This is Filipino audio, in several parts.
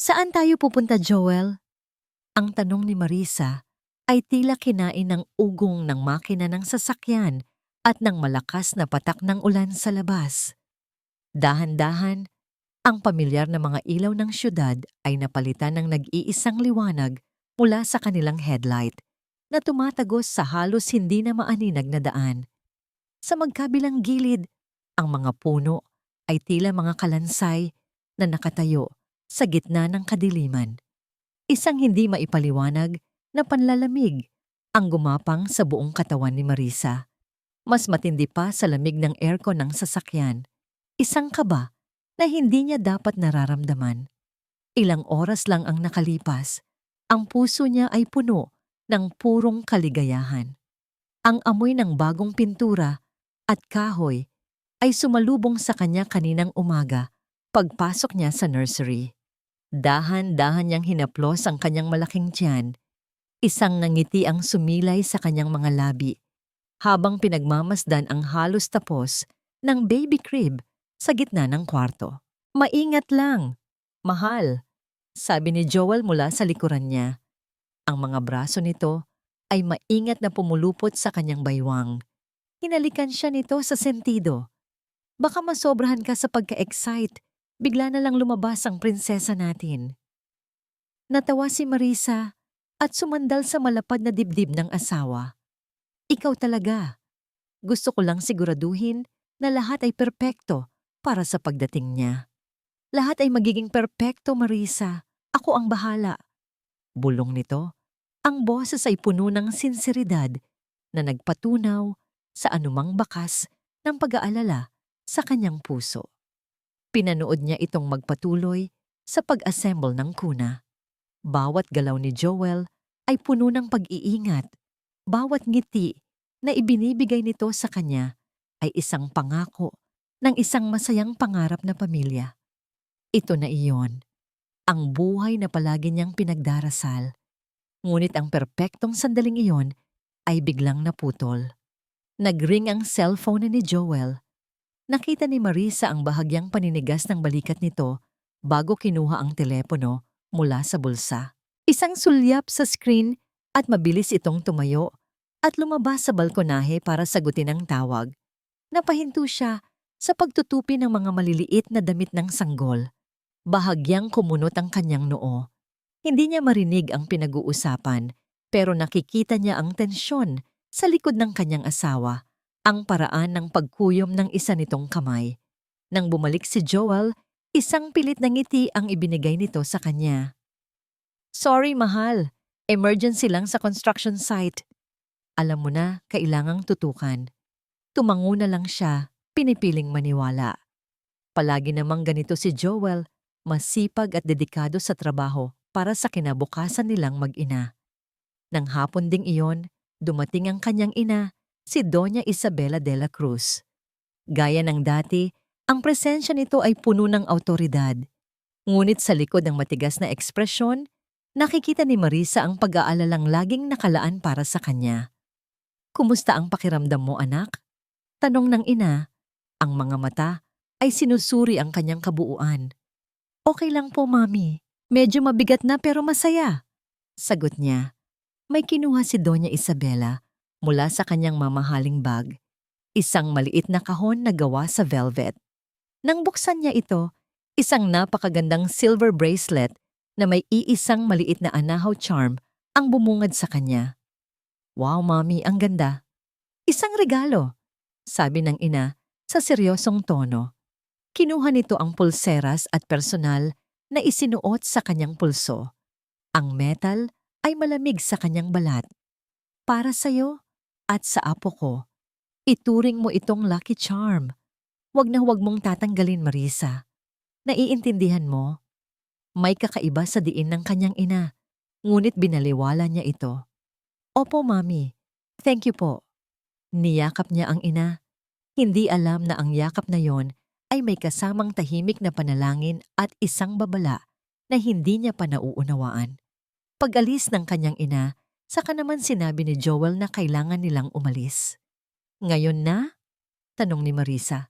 Saan tayo pupunta, Joel? Ang tanong ni Marisa ay tila kinain ng ugong ng makina ng sasakyan at ng malakas na patak ng ulan sa labas. Dahan-dahan, ang pamilyar na mga ilaw ng syudad ay napalitan ng nag-iisang liwanag mula sa kanilang headlight na tumatagos sa halos hindi na maaninag na daan. Sa magkabilang gilid, ang mga puno ay tila mga kalansay na nakatayo sa gitna ng kadiliman. Isang hindi maipaliwanag na panlalamig ang gumapang sa buong katawan ni Marisa. Mas matindi pa sa lamig ng aircon ng sasakyan. Isang kaba na hindi niya dapat nararamdaman. Ilang oras lang ang nakalipas. Ang puso niya ay puno ng purong kaligayahan. Ang amoy ng bagong pintura at kahoy ay sumalubong sa kanya kaninang umaga pagpasok niya sa nursery. Dahan-dahan niyang hinaplos ang kanyang malaking tiyan. Isang ngiti ang sumilay sa kanyang mga labi habang pinagmamasdan ang halos tapos ng baby crib sa gitna ng kwarto. "Maingat lang, mahal," sabi ni Joel mula sa likuran niya. Ang mga braso nito ay maingat na pumulupot sa kanyang baywang. Hinalikan siya nito sa sentido. "Baka masobrahan ka sa pagka-excite. Bigla na lang lumabas ang prinsesa natin." Natawa si Marisa at sumandal sa malapad na dibdib ng asawa. "Ikaw talaga. Gusto ko lang siguraduhin na lahat ay perpekto para sa pagdating niya." "Lahat ay magiging perpekto, Marisa. Ako ang bahala." Bulong nito. Ang boses ay puno ng sinseridad na nagpatunaw sa anumang bakas ng pag-aalala sa kanyang puso. Pinanood niya itong magpatuloy sa pag-assemble ng kuna. Bawat galaw ni Joel ay puno ng pag-iingat. Bawat ngiti na ibinibigay nito sa kanya ay isang pangako ng isang masayang pangarap na pamilya. Ito na iyon, ang buhay na palagi niyang pinagdarasal. Ngunit ang perpektong sandaling iyon ay biglang naputol. Nagring ang cellphone ni Joel. Nakita ni Marisa ang bahagyang paninigas ng balikat nito bago kinuha ang telepono mula sa bulsa. Isang sulyap sa screen at mabilis itong tumayo at lumabas sa balkonahe para sagutin ang tawag. Napahinto siya sa pagtutupi ng mga maliliit na damit ng sanggol. Bahagyang kumunot ang kanyang noo. Hindi niya marinig ang pinag-uusapan pero nakikita niya ang tensyon sa likod ng kanyang asawa, ang paraan ng pagkuyom ng isa nitong kamay. Nang bumalik si Joel, isang pilit na ngiti ang ibinigay nito sa kanya. "Sorry, mahal. Emergency lang sa construction site." Alam mo na, kailangang tutukan. Tumango na lang siya, pinipiling maniwala. Palagi namang ganito si Joel, masipag at dedikado sa trabaho para sa kinabukasan nilang mag-ina. Nang hapon ding iyon, dumating ang kanyang ina, si Doña Isabela de la Cruz. Gaya ng dati, ang presensya nito ay puno ng awtoridad. Ngunit sa likod ng matigas na ekspresyon, nakikita ni Marisa ang pag-aalalang laging nakalaan para sa kanya. "Kumusta ang pakiramdam mo, anak?" Tanong ng ina. Ang mga mata ay sinusuri ang kanyang kabuuan. "Okay lang po, Mami. Medyo mabigat na pero masaya," sagot niya. May kinuha si Doña Isabela mula sa kanyang mamahaling bag. Isang maliit na kahon na gawa sa velvet. Nang buksan niya ito, isang napakagandang silver bracelet na may iisang maliit na anahaw charm ang bumungad sa kanya. "Wow, Mami, ang ganda." "Isang regalo," sabi ng ina sa seryosong tono. Kinuha nito ang pulseras at personal na isinuot sa kanyang pulso. Ang metal ay malamig sa kanyang balat. "Para sa'yo at sa apo ko. Ituring mo itong lucky charm. Huwag na huwag mong tatanggalin, Marisa. Naiintindihan mo?" May kakaiba sa diin ng kanyang ina, ngunit binaliwala niya ito. "Opo, Mami. Thank you po." Niyakap niya ang ina. Hindi alam na ang yakap na yon ay may kasamang tahimik na panalangin at isang babala na hindi niya pa nauunawaan. Pag-alis ng kanyang ina, saka naman sinabi ni Joel na kailangan nilang umalis. "Ngayon na?" tanong ni Marisa.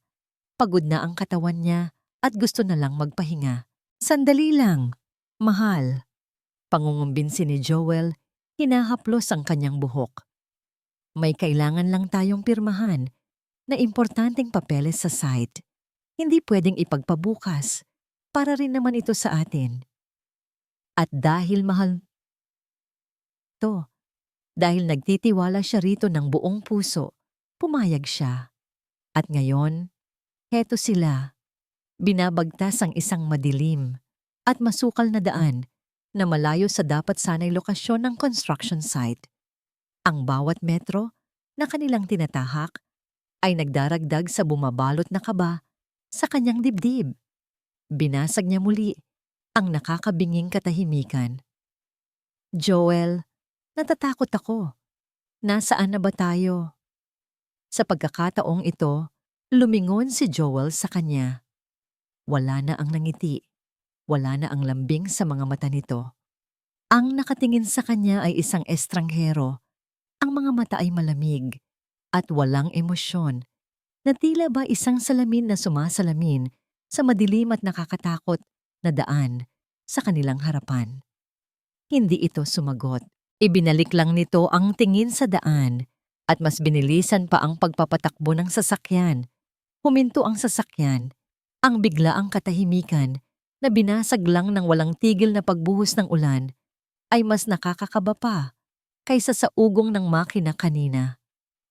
Pagod na ang katawan niya at gusto na lang magpahinga. "Sandali lang." Mahal, pangungumbinsi ni Joel, hinahaplos ang kanyang buhok. May kailangan lang tayong pirmahan na importanteng papeles sa site. Hindi pwedeng ipagpabukas. Para rin naman ito sa atin. At dahil mahal to, dahil nagtitiwala siya rito ng buong puso, pumayag siya. At ngayon, heto sila. Binabagtas ang isang madilim at masukal na daan na malayo sa dapat sanay lokasyon ng construction site. Ang bawat metro na kanilang tinatahak ay nagdaragdag sa bumabalot na kaba sa kanyang dibdib. Binasag niya muli ang nakakabinging katahimikan. Joel, natatakot ako. Nasaan na ba tayo? Sa pagkakataong ito, lumingon si Joel sa kanya. Wala na ang nangiti. Wala na ang lambing sa mga mata nito. Ang nakatingin sa kanya ay isang estranghero. Ang mga mata ay malamig at walang emosyon na tila ba isang salamin na sumasalamin sa madilim at nakakatakot na daan sa kanilang harapan. Hindi ito sumagot. Ibinalik lang nito ang tingin sa daan at mas binilisan pa ang pagpapatakbo ng sasakyan. Huminto ang sasakyan. Ang biglaang katahimikan na binasag lang ng walang tigil na pagbuhos ng ulan ay mas nakakakaba pa kaysa sa ugong ng makina kanina.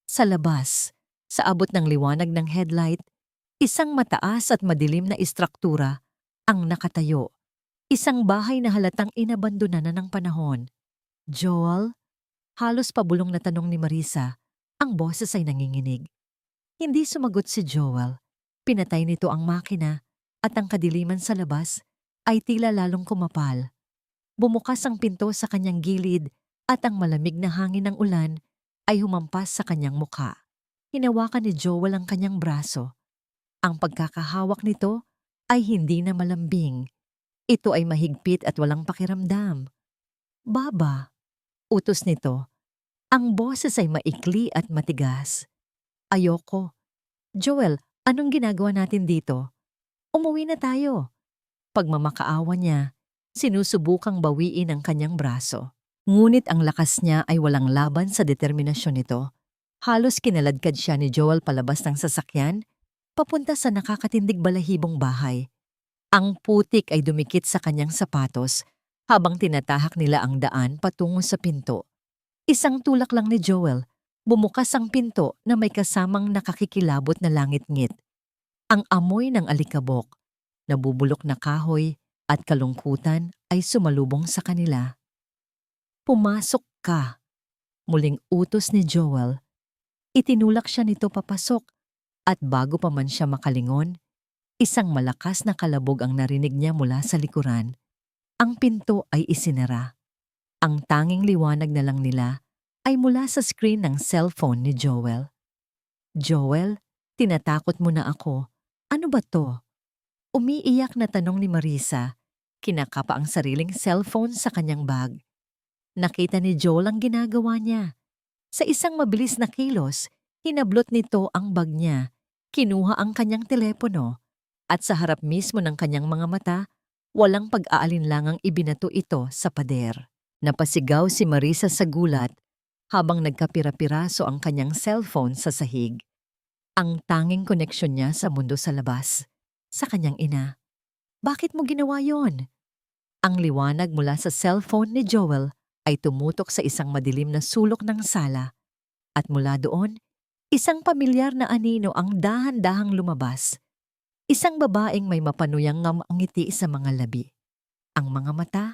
Sa labas, sa abot ng liwanag ng headlight, isang mataas at madilim na istruktura ang nakatayo. Isang bahay na halatang inabandonan na ng panahon. Joel? Halos pabulong na tanong ni Marisa. Ang boses ay nanginginig. Hindi sumagot si Joel. Pinatay nito ang makina at ang kadiliman sa labas ay tila lalong kumapal. Bumukas ang pinto sa kanyang gilid at ang malamig na hangin ng ulan ay humampas sa kanyang mukha. Hinawakan ni Joel ang kanyang braso. Ang pagkakahawak nito ay hindi na malambing. Ito ay mahigpit at walang pakiramdam. Baba, utos nito. Ang boses ay maikli at matigas. Ayoko. Joel, anong ginagawa natin dito? Umuwi na tayo. Pagmamakaawa niya, sinusubukang bawiin ang kanyang braso. Ngunit ang lakas niya ay walang laban sa determinasyon nito. Halos kinaladkad siya ni Joel palabas ng sasakyan, papunta sa nakakatindig balahibong bahay. Ang putik ay dumikit sa kanyang sapatos habang tinatahak nila ang daan patungo sa pinto. Isang tulak lang ni Joel, bumukas ang pinto na may kasamang nakakikilabot na langit-ngit. Ang amoy ng alikabok, nabubulok na kahoy at kalungkutan ay sumalubong sa kanila. Pumasok ka, muling utos ni Joel. Itinulak siya nito papasok at bago pa man siya makalingon, isang malakas na kalabog ang narinig niya mula sa likuran. Ang pinto ay isinara. Ang tanging liwanag na lang nila ay mula sa screen ng cellphone ni Joel. Joel, tinatakot mo na ako. Ano ba to? Umiiyak na tanong ni Marisa. Kinakapa ang sariling cellphone sa kanyang bag. Nakita ni Joel ang ginagawa niya. Sa isang mabilis na kilos, hinablot nito ang bag niya. Kinuha ang kanyang telepono. At sa harap mismo ng kanyang mga mata, walang pag-aalinlangang ibinato ito sa pader. Napasigaw si Marisa sa gulat habang nagkapira-piraso ang kanyang cellphone sa sahig. Ang tanging koneksyon niya sa mundo sa labas, sa kanyang ina. Bakit mo ginawa yon? Ang liwanag mula sa cellphone ni Joel ay tumutok sa isang madilim na sulok ng sala. At mula doon, isang pamilyar na anino ang dahan-dahang lumabas. Isang babaeng may mapanuyang ngiti sa mga labi. Ang mga mata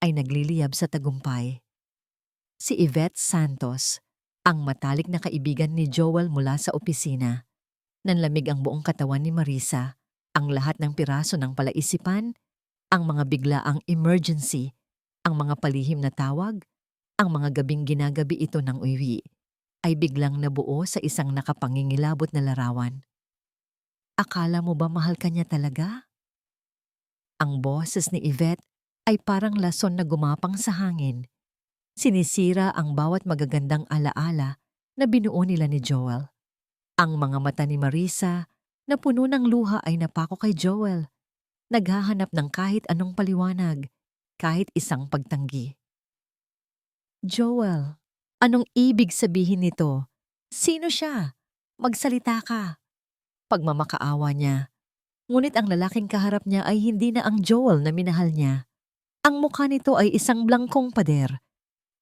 ay nagliliyab sa tagumpay. Si Yvette Santos, ang matalik na kaibigan ni Joel mula sa opisina. Nanlamig ang buong katawan ni Marisa, ang lahat ng piraso ng palaisipan, ang mga biglaang emergency, ang mga palihim na tawag, ang mga gabing ginagabi ito ng uwi, ay biglang nabuo sa isang nakapangingilabot na larawan. Akala mo ba mahal ka niya talaga? Ang boses ni Yvette ay parang lason na gumapang sa hangin. Sinisira ang bawat magagandang alaala na binuo nila ni Joel. Ang mga mata ni Marisa na puno ng luha ay napako kay Joel. Naghahanap ng kahit anong paliwanag. kahit isang pagtanggi. Joel, anong ibig sabihin nito? Sino siya? Magsalita ka. Pagmamakaawa niya. Ngunit ang lalaking kaharap niya ay hindi na ang Joel na minahal niya. Ang mukha nito ay isang blangkong pader.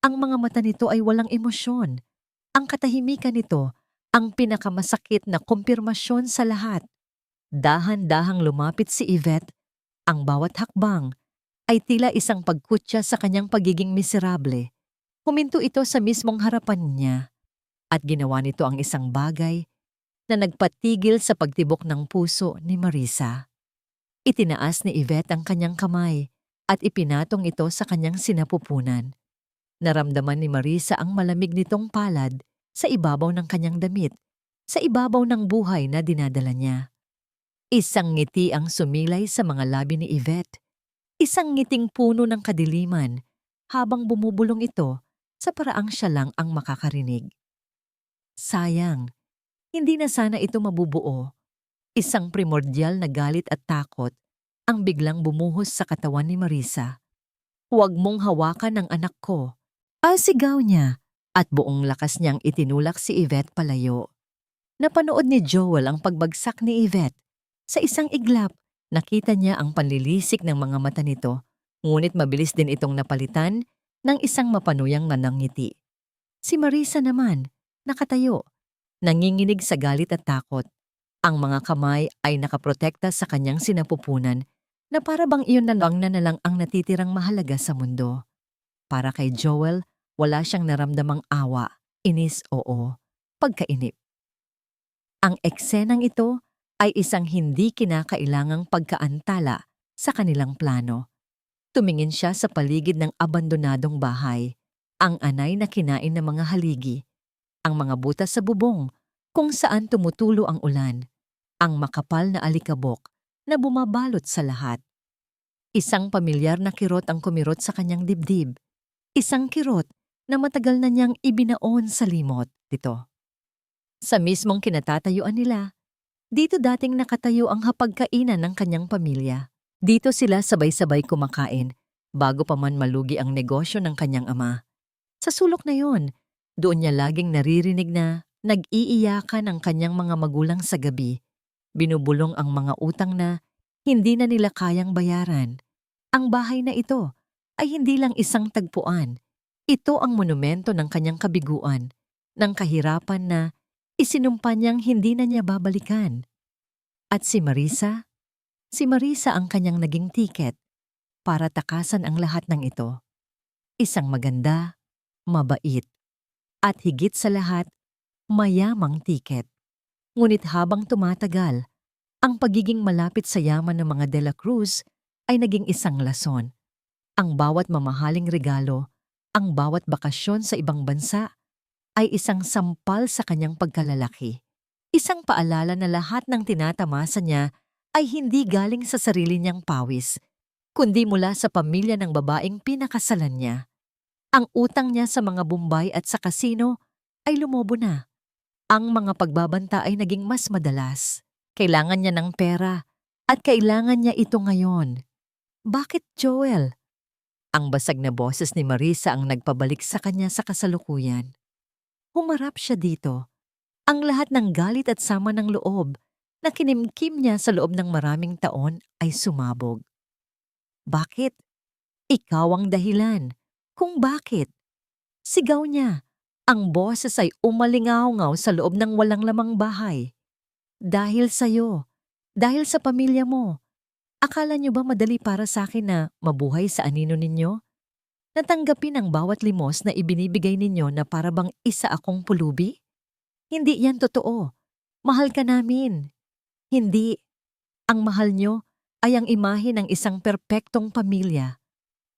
Ang mga mata nito ay walang emosyon. Ang katahimikan nito ang pinakamasakit na kumpirmasyon sa lahat. Dahan-dahang lumapit si Yvette. Ang bawat hakbang ay tila isang pagkutya sa kanyang pagiging miserable. Huminto ito sa mismong harapan niya at ginawa nito ang isang bagay na nagpatigil sa pagtibok ng puso ni Marisa. Itinaas ni Yvette ang kanyang kamay at ipinatong ito sa kanyang sinapupunan. Naramdaman ni Marisa ang malamig nitong palad sa ibabaw ng kanyang damit, sa ibabaw ng buhay na dinadala niya. Isang ngiti ang sumilay sa mga labi ni Yvette. Isang ngiting puno ng kadiliman habang bumubulong ito sa paraang siya lang ang makakarinig. Sayang, hindi na sana ito mabubuo. Isang primordial na galit at takot ang biglang bumuhos sa katawan ni Marisa. "Huwag mong hawakan ang anak ko." Sigaw niya at buong lakas niyang itinulak si Yvette palayo. Napanood ni Joel ang pagbagsak ni Yvette. Sa isang iglap, nakita niya ang panlilisik ng mga mata nito, ngunit mabilis din itong napalitan ng isang mapanuyang nanangiti. Si Marisa naman, nakatayo, nanginginig sa galit at takot. Ang mga kamay ay nakaprotekta sa kanyang sinapupunan na para bang iyon na lang ang natitirang mahalaga sa mundo. Para kay Joel, wala siyang naramdamang awa, inis oo, pagkainip. Ang eksenang ito ay isang hindi kinakailangang pagkaantala sa kanilang plano. Tumingin siya sa paligid ng abandonadong bahay, ang anay na kinain ng mga haligi, ang mga butas sa bubong kung saan tumutulo ang ulan, ang makapal na alikabok na bumabalot sa lahat. Isang pamilyar na kirot ang kumirot sa kanyang dibdib, isang kirot na matagal na niyang ibinaon sa limot dito. Sa mismong kinatatayuan nila, dito dating nakatayo ang hapagkainan ng kanyang pamilya. Dito sila sabay-sabay kumakain bago pa man malugi ang negosyo ng kanyang ama. Sa sulok na yon, doon niya laging naririnig na nag-iiyakan ang kanyang mga magulang sa gabi. Binubulong ang mga utang na hindi na nila kayang bayaran. Ang bahay na ito ay hindi lang isang tagpuan. Ito ang monumento ng kanyang kabiguan, ng kahirapan na isinumpa niyang hindi na niya babalikan. At si Marisa ang kanyang naging tiket para takasan ang lahat ng ito. Isang maganda, mabait, at higit sa lahat, mayamang tiket. Ngunit habang tumatagal, ang pagiging malapit sa yaman ng mga De La Cruz ay naging isang lason. Ang bawat mamahaling regalo, ang bawat bakasyon sa ibang bansa, ay isang sampal sa kanyang pagkalalaki. Isang paalala na lahat ng tinatamasa niya ay hindi galing sa sarili niyang pawis, kundi mula sa pamilya ng babaeng pinakasalan niya. Ang utang niya sa mga Bombay at sa kasino ay lumobo na. Ang mga pagbabanta ay naging mas madalas. Kailangan niya ng pera at kailangan niya ito ngayon. Bakit, Joel? Ang basag na boses ni Marisa ang nagpabalik sa kanya sa kasalukuyan. Humarap siya dito. Ang lahat ng galit at sama ng loob na kinimkim niya sa loob ng maraming taon ay sumabog. Bakit? Ikaw ang dahilan. Kung bakit? Sigaw niya. Ang boses ay umalingaw-ngaw sa loob ng walang lamang bahay. Dahil sa'yo. Dahil sa pamilya mo. Akala niyo ba madali para sa akin na mabuhay sa anino ninyo? Natanggapin ang bawat limos na ibinibigay ninyo na para bang isa akong pulubi? Hindi yan totoo. Mahal ka namin. Hindi. Ang mahal nyo ay ang imahe ng isang perpektong pamilya.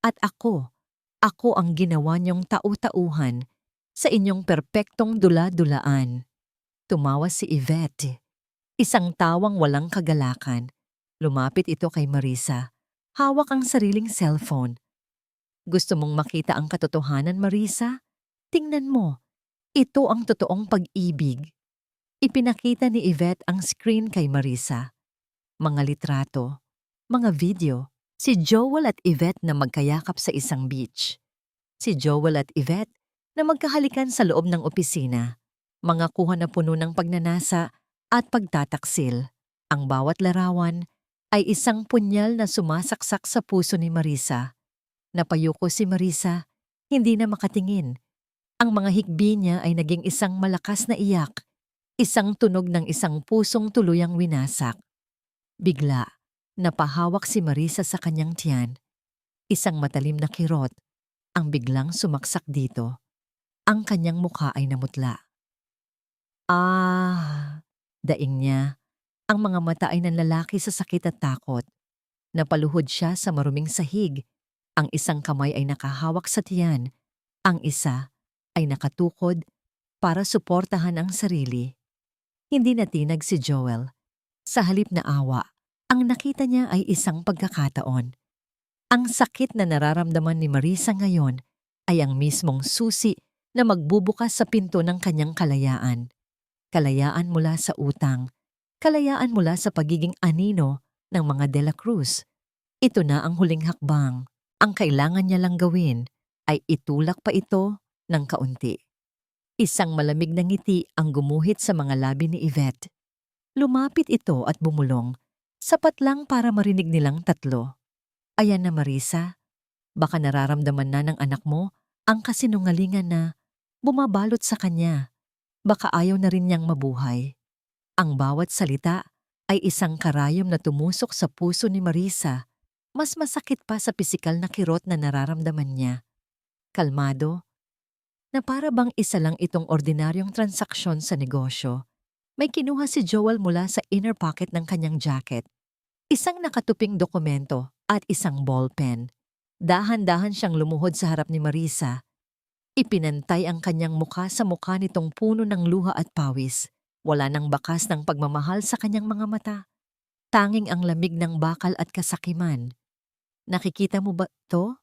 At ako ang ginawa niyong tau-tauhan sa inyong perpektong dula-dulaan. Tumawa si Yvette. Isang tawang walang kagalakan. Lumapit ito kay Marisa. Hawak ang sariling cellphone. Gusto mong makita ang katotohanan, Marisa? Tingnan mo. Ito ang totoong pag-ibig. Ipinakita ni Yvette ang screen kay Marisa. Mga litrato, mga video, Si Joel at Yvette na magkayakap sa isang beach. Si Joel at Yvette na magkahalikan sa loob ng opisina. Mga kuha na puno ng pagnanasa at pagtataksil. Ang bawat larawan ay isang punyal na sumasaksak sa puso ni Marisa. Napayuko si Marisa, hindi na makatingin. Ang mga hikbi niya ay naging isang malakas na iyak, isang tunog ng isang pusong tuluyang winasak. Bigla, napahawak si Marisa sa kanyang tiyan. Isang matalim na kirot ang biglang sumaksak dito. Ang kanyang mukha ay namutla. Daing niya. Ang mga mata ay nanlalaki sa sakit at takot. Napaluhod siya sa maruming sahig. Ang isang kamay ay nakahawak sa tiyan. Ang isa ay nakatukod para suportahan ang sarili. Hindi natinag si Joel. Sa halip na awa, ang nakita niya ay isang pagkakataon. Ang sakit na nararamdaman ni Marisa ngayon ay ang mismong susi na magbubukas sa pinto ng kanyang kalayaan. Kalayaan mula sa utang, kalayaan mula sa pagiging anino ng mga De La Cruz. Ito na ang huling hakbang. Ang kailangan niya lang gawin ay itulak pa ito ng kaunti. Isang malamig na ngiti ang gumuhit sa mga labi ni Yvette. Lumapit ito at bumulong, sapat lang para marinig nilang tatlo. Ayan na Marisa, baka nararamdaman na ng anak mo ang kasinungalingan na bumabalot sa kanya. Baka ayaw na rin niyang mabuhay. Ang bawat salita ay isang karayom na tumusok sa puso ni Marisa. Mas masakit pa sa pisikal na kirot na nararamdaman niya. Kalmado, na para bang isa lang itong ordinaryong transaksyon sa negosyo. May kinuha si Joel mula sa inner pocket ng kanyang jacket. Isang nakatuping dokumento at isang ballpen. Dahan-dahan siyang lumuhod sa harap ni Marisa. Ipinantay ang kanyang mukha sa mukha nitong puno ng luha at pawis. Wala nang bakas ng pagmamahal sa kanyang mga mata. Tanging ang lamig ng bakal at kasakiman. Nakikita mo ba to?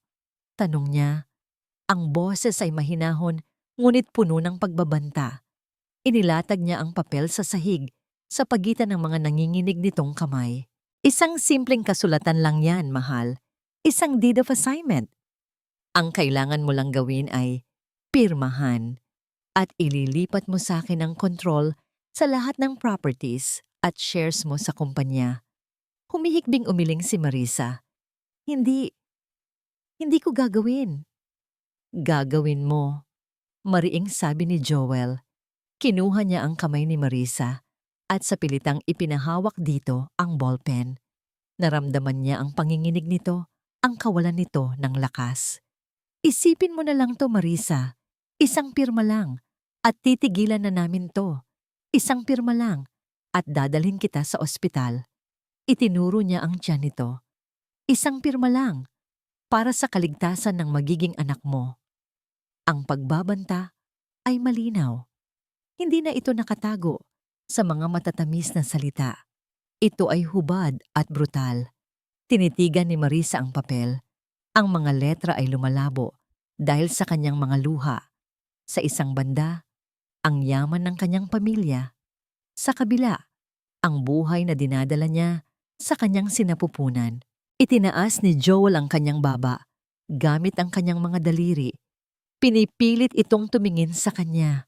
Tanong niya. Ang boses ay mahinahon, ngunit puno ng pagbabanta. Inilatag niya ang papel sa sahig sa pagitan ng mga nanginginig nitong kamay. Isang simpleng kasulatan lang yan, mahal. Isang deed of assignment. Ang kailangan mo lang gawin ay pirmahan at ililipat mo sa akin ang control sa lahat ng properties at shares mo sa kumpanya. Humihikbing umiling si Marisa. Hindi ko gagawin. Gagawin mo, mariing sabi ni Joel. Kinuha niya ang kamay ni Marisa at sa pilitang ipinahawak dito ang ballpen. Naramdaman niya ang panginginig nito, ang kawalan nito ng lakas. Isipin mo na lang to, Marisa. Isang pirma lang at titigilan na namin to. Isang pirma lang at dadalhin kita sa ospital. Itinuro niya ang tiyan nito. Isang pirma lang para sa kaligtasan ng magiging anak mo. Ang pagbabanta ay malinaw. Hindi na ito nakatago sa mga matatamis na salita. Ito ay hubad at brutal. Tinitigan ni Marisa ang papel. Ang mga letra ay lumalabo dahil sa kanyang mga luha. Sa isang banda, ang yaman ng kanyang pamilya. Sa kabila, ang buhay na dinadala niya sa kanyang sinapupunan. Itinaas ni Joel ang kanyang baba, gamit ang kanyang mga daliri. Pinipilit itong tumingin sa kanya.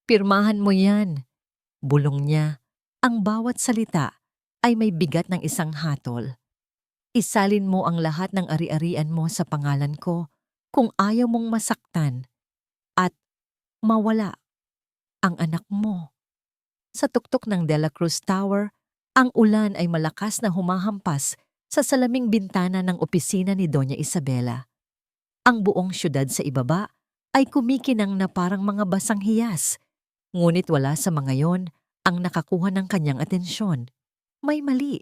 Pirmahan mo yan. Bulong niya. Ang bawat salita ay may bigat ng isang hatol. Isalin mo ang lahat ng ari-arian mo sa pangalan ko kung ayaw mong masaktan at mawala ang anak mo. Sa tuktok ng De La Cruz Tower, ang ulan ay malakas na humahampas sa salaming bintana ng opisina ni Doña Isabela. Ang buong syudad sa ibaba ay kumikinang na parang mga basang hiyas. Ngunit wala sa mga yon ang nakakuha ng kanyang atensyon. May mali.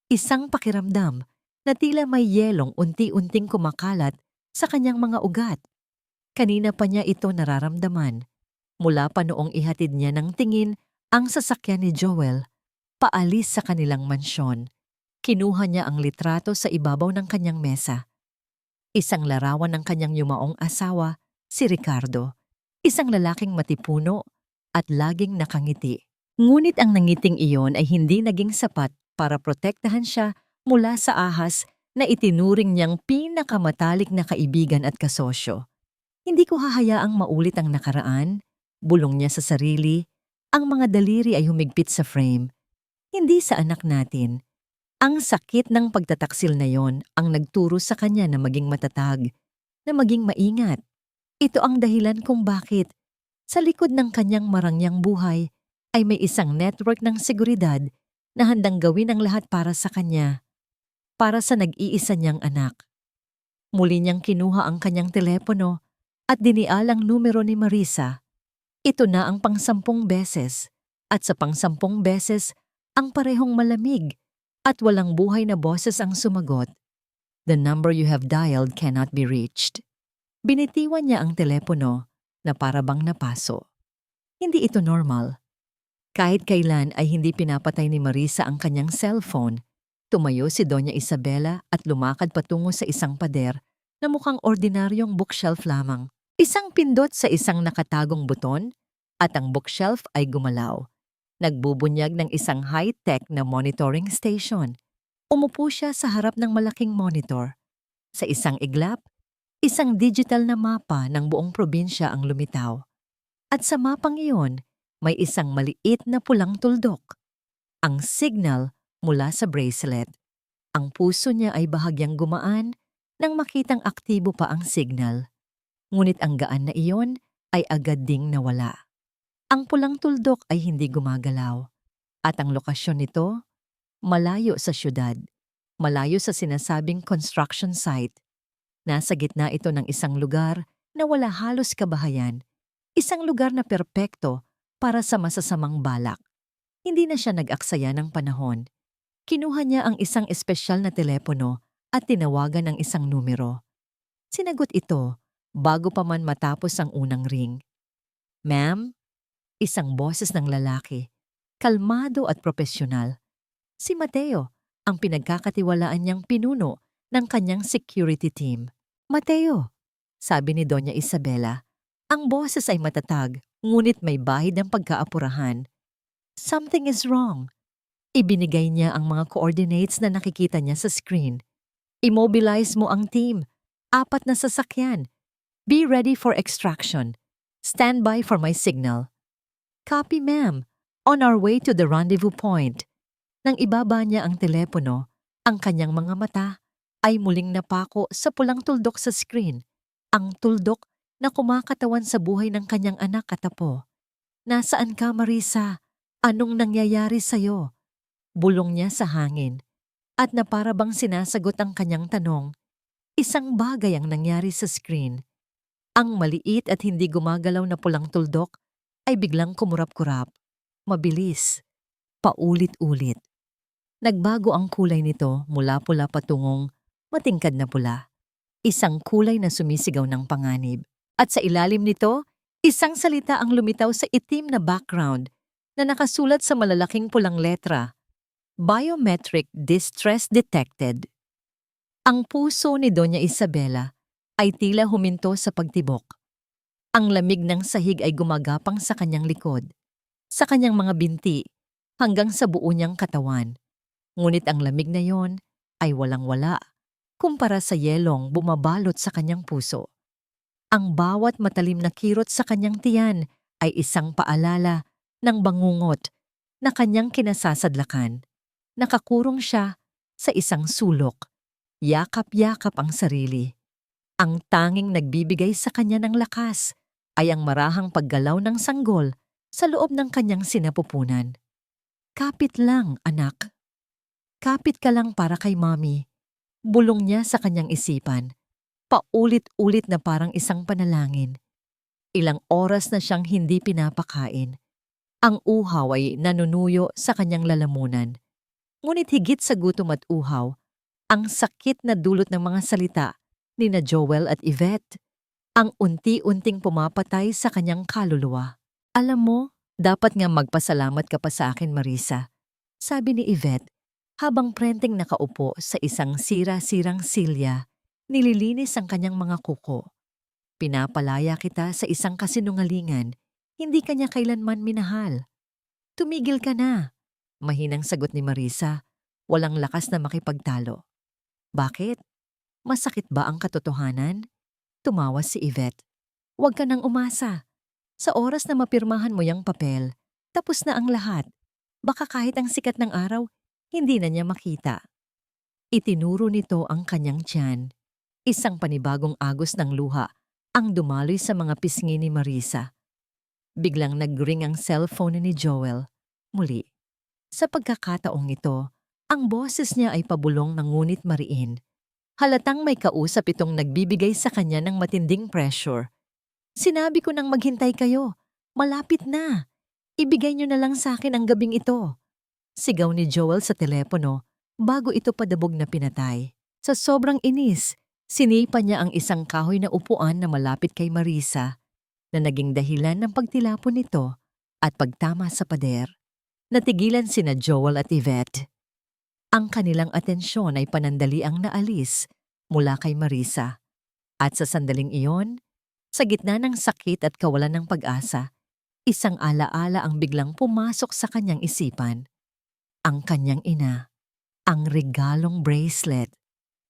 Isang pakiramdam na tila may yelong unti-unting kumakalat sa kanyang mga ugat. Kanina pa niya ito nararamdaman. Mula pa noong ihatid niya ng tingin ang sasakyan ni Joel, paalis sa kanilang mansyon. Kinuha niya ang litrato sa ibabaw ng kanyang mesa. Isang larawan ng kanyang yumaong asawa, si Ricardo. Isang lalaking matipuno at laging nakangiti. Ngunit ang nangiting iyon ay hindi naging sapat para protektahan siya mula sa ahas na itinuring niyang pinakamatalik na kaibigan at kasosyo. Hindi ko hahayaang maulit ang nakaraan, bulong niya sa sarili. Ang mga daliri ay humigpit sa frame. Hindi sa anak natin. Ang sakit ng pagtataksil na yon ang nagturo sa kanya na maging matatag, na maging maingat. Ito ang dahilan kung bakit sa likod ng kanyang marangyang buhay ay may isang network ng seguridad na handang gawin ang lahat para sa kanya, para sa nag-iisa niyang anak. Muli niyang kinuha ang kanyang telepono at dinial ang numero ni Marisa. Ito na ang pang-10 beses at sa pang-10 beses ang parehong malamig at walang buhay na boses ang sumagot. The number you have dialed cannot be reached. Binitiwan niya ang telepono na parabang napaso. Hindi ito normal. Kahit kailan ay hindi pinapatay ni Marisa ang kanyang cellphone. Tumayo si Doña Isabela at lumakad patungo sa isang pader na mukhang ordinaryong bookshelf lamang. Isang pindot sa isang nakatagong buton at ang bookshelf ay gumalaw. Nagbubunyag ng isang high-tech na monitoring station. Umupo siya sa harap ng malaking monitor. Sa isang iglap, isang digital na mapa ng buong probinsya ang lumitaw. At sa mapang iyon, may isang maliit na pulang tuldok. Ang signal mula sa bracelet. Ang puso niya ay bahagyang gumaan nang makitang aktibo pa ang signal. Ngunit ang gaan na iyon ay agad ding nawala. Ang pulang tuldok ay hindi gumagalaw. At ang lokasyon nito, malayo sa syudad. Malayo sa sinasabing construction site. Nasa gitna ito ng isang lugar na wala halos kabahayan. Isang lugar na perpekto para sa masasamang balak. Hindi na siya nag-aksaya ng panahon. Kinuha niya ang isang espesyal na telepono at tinawagan ang isang numero. Sinagot ito bago pa man matapos ang unang ring. Ma'am? Isang boses ng lalaki, kalmado at propesyonal. Si Mateo, ang pinagkakatiwalaan niyang pinuno ng kanyang security team. Mateo, sabi ni Doña Isabela. Ang boses ay matatag, ngunit may bahid ng pagkaapurahan. Something is wrong. Ibinigay niya ang mga coordinates na nakikita niya sa screen. Immobilize mo ang team. 4 na sasakyan. Be ready for extraction. Stand by for my signal. Copy, ma'am. On our way to the rendezvous point. Nang ibaba niya ang telepono, ang kanyang mga mata ay muling napako sa pulang tuldok sa screen. Ang tuldok na kumakatawan sa buhay ng kanyang anak at apo. Nasaan ka, Marisa? Anong nangyayari sa'yo? Bulong niya sa hangin. At na para bang sinasagot ang kanyang tanong, isang bagay ang nangyari sa screen. Ang maliit at hindi gumagalaw na pulang tuldok ay biglang kumurap-kurap. Mabilis. Paulit-ulit. Nagbago ang kulay nito mula pula patungong matingkad na pula. Isang kulay na sumisigaw ng panganib. At sa ilalim nito, isang salita ang lumitaw sa itim na background na nakasulat sa malalaking pulang letra. Biometric distress detected. Ang puso ni Doña Isabela ay tila huminto sa pagtibok. Ang lamig ng sahig ay gumagapang sa kanyang likod, sa kanyang mga binti, hanggang sa buo niyang katawan. Ngunit ang lamig na yon ay walang-wala kumpara sa yelong bumabalot sa kanyang puso. Ang bawat matalim na kirot sa kanyang tiyan ay isang paalala ng bangungot na kanyang kinasasadlakan. Nakakurong siya sa isang sulok. Yakap-yakap ang sarili. Ang tanging nagbibigay sa kanya ng lakas ay ang marahang paggalaw ng sanggol sa loob ng kanyang sinapupunan. Kapit lang, anak. Kapit ka lang para kay Mommy. Bulong niya sa kanyang isipan. Paulit-ulit na parang isang panalangin. Ilang oras na siyang hindi pinapakain. Ang uhaw ay nanunuyo sa kanyang lalamunan. Ngunit higit sa gutom at uhaw, ang sakit na dulot ng mga salita ni na Joel at Yvette, ang unti-unting pumapatay sa kanyang kaluluwa. Alam mo, dapat nga magpasalamat ka pa sa akin, Marisa, sabi ni Yvette habang prenteng nakaupo sa isang sira-sirang silya, nililinis ang kanyang mga kuko. Pinapalaya kita sa isang kasinungalingan, hindi kanya kailanman minahal. Tumigil ka na. Mahinang sagot ni Marisa, walang lakas na makipagtalo. Bakit? Masakit ba ang katotohanan? Tumawa si Yvette. Huwag ka nang umasa. Sa oras na mapirmahan mo yung papel, tapos na ang lahat. Baka kahit ang sikat ng araw, hindi na niya makita. Itinuro nito ang kanyang tiyan. Isang panibagong agos ng luha ang dumaloy sa mga pisngi ni Marisa. Biglang nag-ring ang cellphone ni Joel. Muli. Sa pagkakataong ito, ang boses niya ay pabulong ng ngunit mariin. Halatang may kausap itong nagbibigay sa kanya ng matinding pressure. Sinabi ko nang maghintay kayo. Malapit na. Ibigay niyo na lang sa akin ang gabing ito. Sigaw ni Joel sa telepono bago ito padabog na pinatay. Sa sobrang inis, sinipa niya ang isang kahoy na upuan na malapit kay Marisa na naging dahilan ng pagtilapon nito at pagtama sa pader. Natigilan sina Joel at Yvette. Ang kanilang atensyon ay panandaliang naalis mula kay Marisa. At sa sandaling iyon, sa gitna ng sakit at kawalan ng pag-asa, isang alaala ang biglang pumasok sa kanyang isipan. Ang kanyang ina, ang regalong bracelet.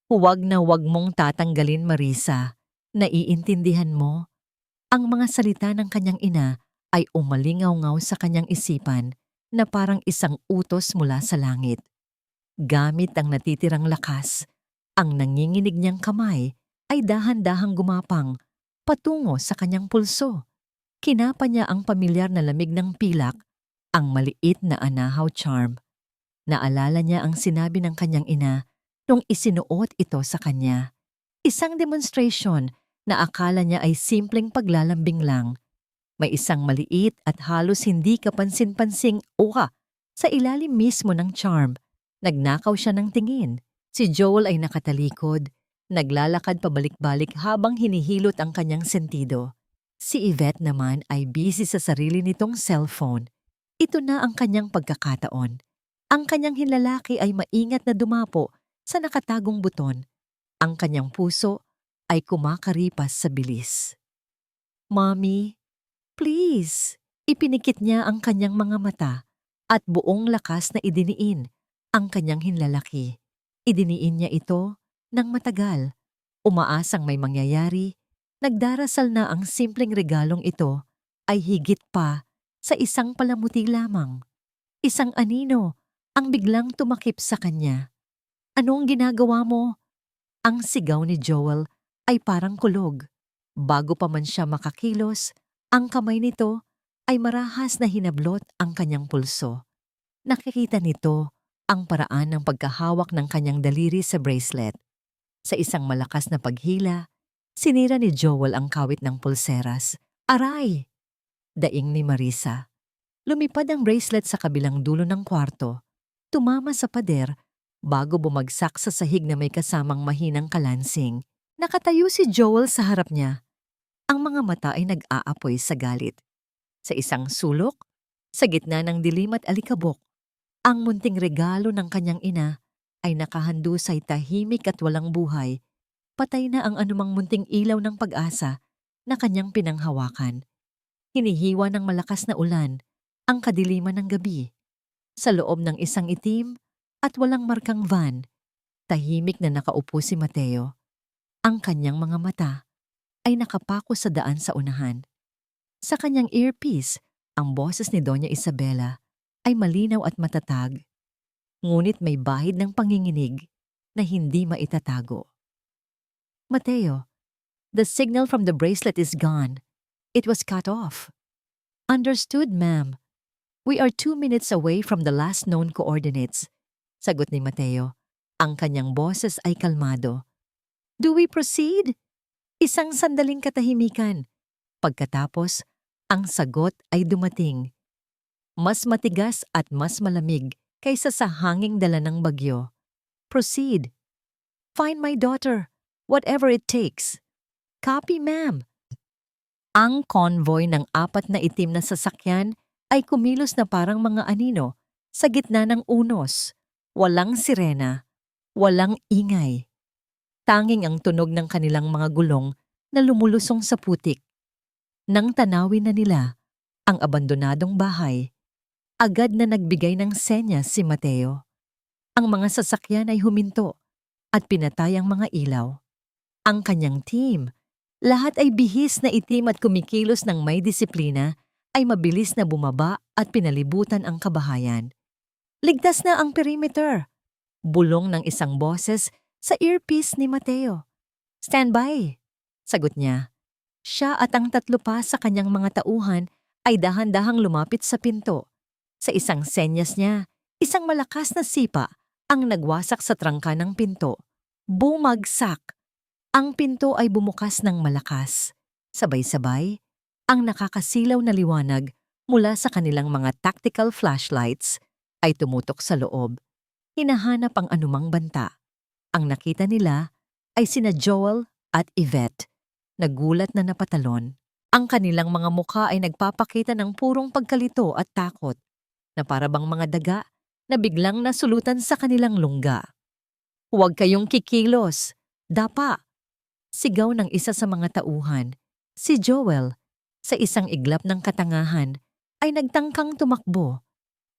Huwag na huwag mong tatanggalin, Marisa. Naiintindihan mo? Ang mga salita ng kanyang ina ay umalingaw-ngaw sa kanyang isipan na parang isang utos mula sa langit. Gamit ang natitirang lakas, ang nanginginig niyang kamay ay dahan-dahang gumapang patungo sa kanyang pulso. Kinapa niya ang pamilyar na lamig ng pilak, ang maliit na anahaw charm. Naalala niya ang sinabi ng kanyang ina nung isinuot ito sa kanya. Isang demonstration na akala niya ay simpleng paglalambing lang. May isang maliit at halos hindi kapansin-pansing uka sa ilalim mismo ng charm. Nagnakaw siya ng tingin. Si Joel ay nakatalikod, naglalakad pabalik-balik habang hinihilot ang kanyang sentido. Si Yvette naman ay busy sa sarili nitong cellphone. Ito na ang kanyang pagkakataon. Ang kanyang hinlalaki ay maingat na dumapo sa nakatagong buton. Ang kanyang puso ay kumakaripas sa bilis. Mommy, please! Ipinikit niya ang kanyang mga mata at buong lakas na idiniin ang kanyang hinlalaki. Idiniin niya ito ng matagal. Umaasang may mangyayari, nagdarasal na ang simpleng regalong ito ay higit pa sa isang palamuti lamang. Isang anino ang biglang tumakip sa kanya. Anong ginagawa mo? Ang sigaw ni Joel ay parang kulog. Bago pa man siya makakilos, ang kamay nito ay marahas na hinablot ang kanyang pulso. Nakikita nito ang paraan ng pagkahawak ng kanyang daliri sa bracelet. Sa isang malakas na paghila, sinira ni Joel ang kawit ng pulseras. Aray! Daing ni Marisa. Lumipad ang bracelet sa kabilang dulo ng kwarto. Tumama sa pader bago bumagsak sa sahig na may kasamang mahinang kalansing. Nakatayo si Joel sa harap niya. Ang mga mata ay nag-aapoy sa galit. Sa isang sulok, sa gitna ng dilim at alikabok, ang munting regalo ng kanyang ina ay nakahandusay tahimik at walang buhay. Patay na ang anumang munting ilaw ng pag-asa na kanyang pinanghawakan. Hinihiwa ng malakas na ulan ang kadiliman ng gabi. Sa loob ng isang itim at walang markang van, tahimik na nakaupo si Mateo. Ang kanyang mga mata ay nakapako sa daan sa unahan. Sa kanyang earpiece, ang boses ni Doña Isabela ay malinaw at matatag, ngunit may bahid ng panginginig na hindi maitatago. Mateo, the signal from the bracelet is gone. It was cut off. Understood, ma'am. We are 2 minutes away from the last known coordinates. Sagot ni Mateo. Ang kanyang boses ay kalmado. Do we proceed? Isang sandaling katahimikan. Pagkatapos, ang sagot ay dumating. Mas matigas at mas malamig kaysa sa hanging dala ng bagyo. Proceed. Find my daughter, whatever it takes. Copy, ma'am. Ang convoy ng 4 na itim na sasakyan ay kumilos na parang mga anino sa gitna ng unos. Walang sirena, walang ingay. Tanging ang tunog ng kanilang mga gulong na lumulusong sa putik. Nang tanawin na nila ang abandonadong bahay, agad na nagbigay ng senyas si Mateo. Ang mga sasakyan ay huminto at pinatay ang mga ilaw. Ang kanyang team, lahat ay bihis na itim at kumikilos ng may disiplina, ay mabilis na bumaba at pinalibutan ang kabahayan. Ligtas na ang perimeter. Bulong ng isang boses sa earpiece ni Mateo. "Stand by," sagot niya. Siya at ang 3 pa sa kanyang mga tauhan ay dahan-dahang lumapit sa pinto. Sa isang senyas niya, isang malakas na sipa ang nagwasak sa trangka ng pinto. Bumagsak! Ang pinto ay bumukas ng malakas. Sabay-sabay, ang nakakasilaw na liwanag mula sa kanilang mga tactical flashlights ay tumutok sa loob. Hinahanap ang anumang banta. Ang nakita nila ay sina Joel at Yvette. Nagulat na napatalon. Ang kanilang mga mukha ay nagpapakita ng purong pagkalito at takot, na para bang mga daga na biglang nasulutan sa kanilang lungga. "Huwag kayong kikilos! Dapa!" Sigaw ng isa sa mga tauhan. Si Joel, sa isang iglap ng katangahan, ay nagtangkang tumakbo.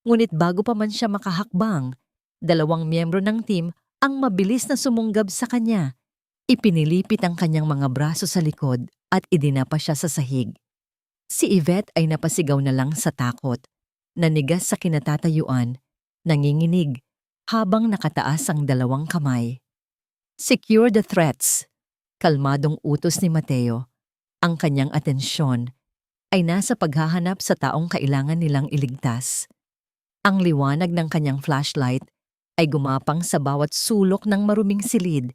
Ngunit bago pa man siya makahakbang, 2 miyembro ng team ang mabilis na sumunggab sa kanya. Ipinilipit ang kanyang mga braso sa likod at idinapa siya sa sahig. Si Yvette ay napasigaw na lang sa takot. Nanigas sa kinatatayuan, nanginginig, habang nakataas ang 2 kamay. "Secure the threats," kalmadong utos ni Mateo. Ang kanyang atensyon ay nasa paghahanap sa taong kailangan nilang iligtas. Ang liwanag ng kanyang flashlight ay gumapang sa bawat sulok ng maruming silid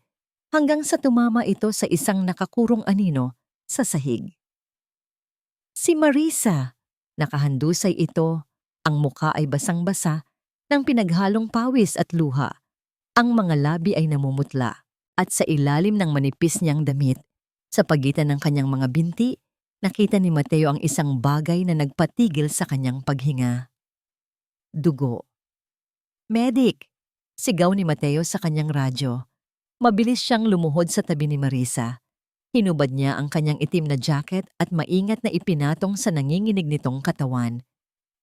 hanggang sa tumama ito sa isang nakakurong anino sa sahig. Si Marisa, nakahandusay ito, ang muka ay basang-basa ng pinaghalong pawis at luha. Ang mga labi ay namumutla at sa ilalim ng manipis niyang damit, sa pagitan ng kanyang mga binti, nakita ni Mateo ang isang bagay na nagpatigil sa kanyang paghinga. Dugo. "Medic!" Sigaw ni Mateo sa kanyang radyo. Mabilis siyang lumuhod sa tabi ni Marisa. Hinubad niya ang kanyang itim na jacket at maingat na ipinatong sa nanginginig nitong katawan.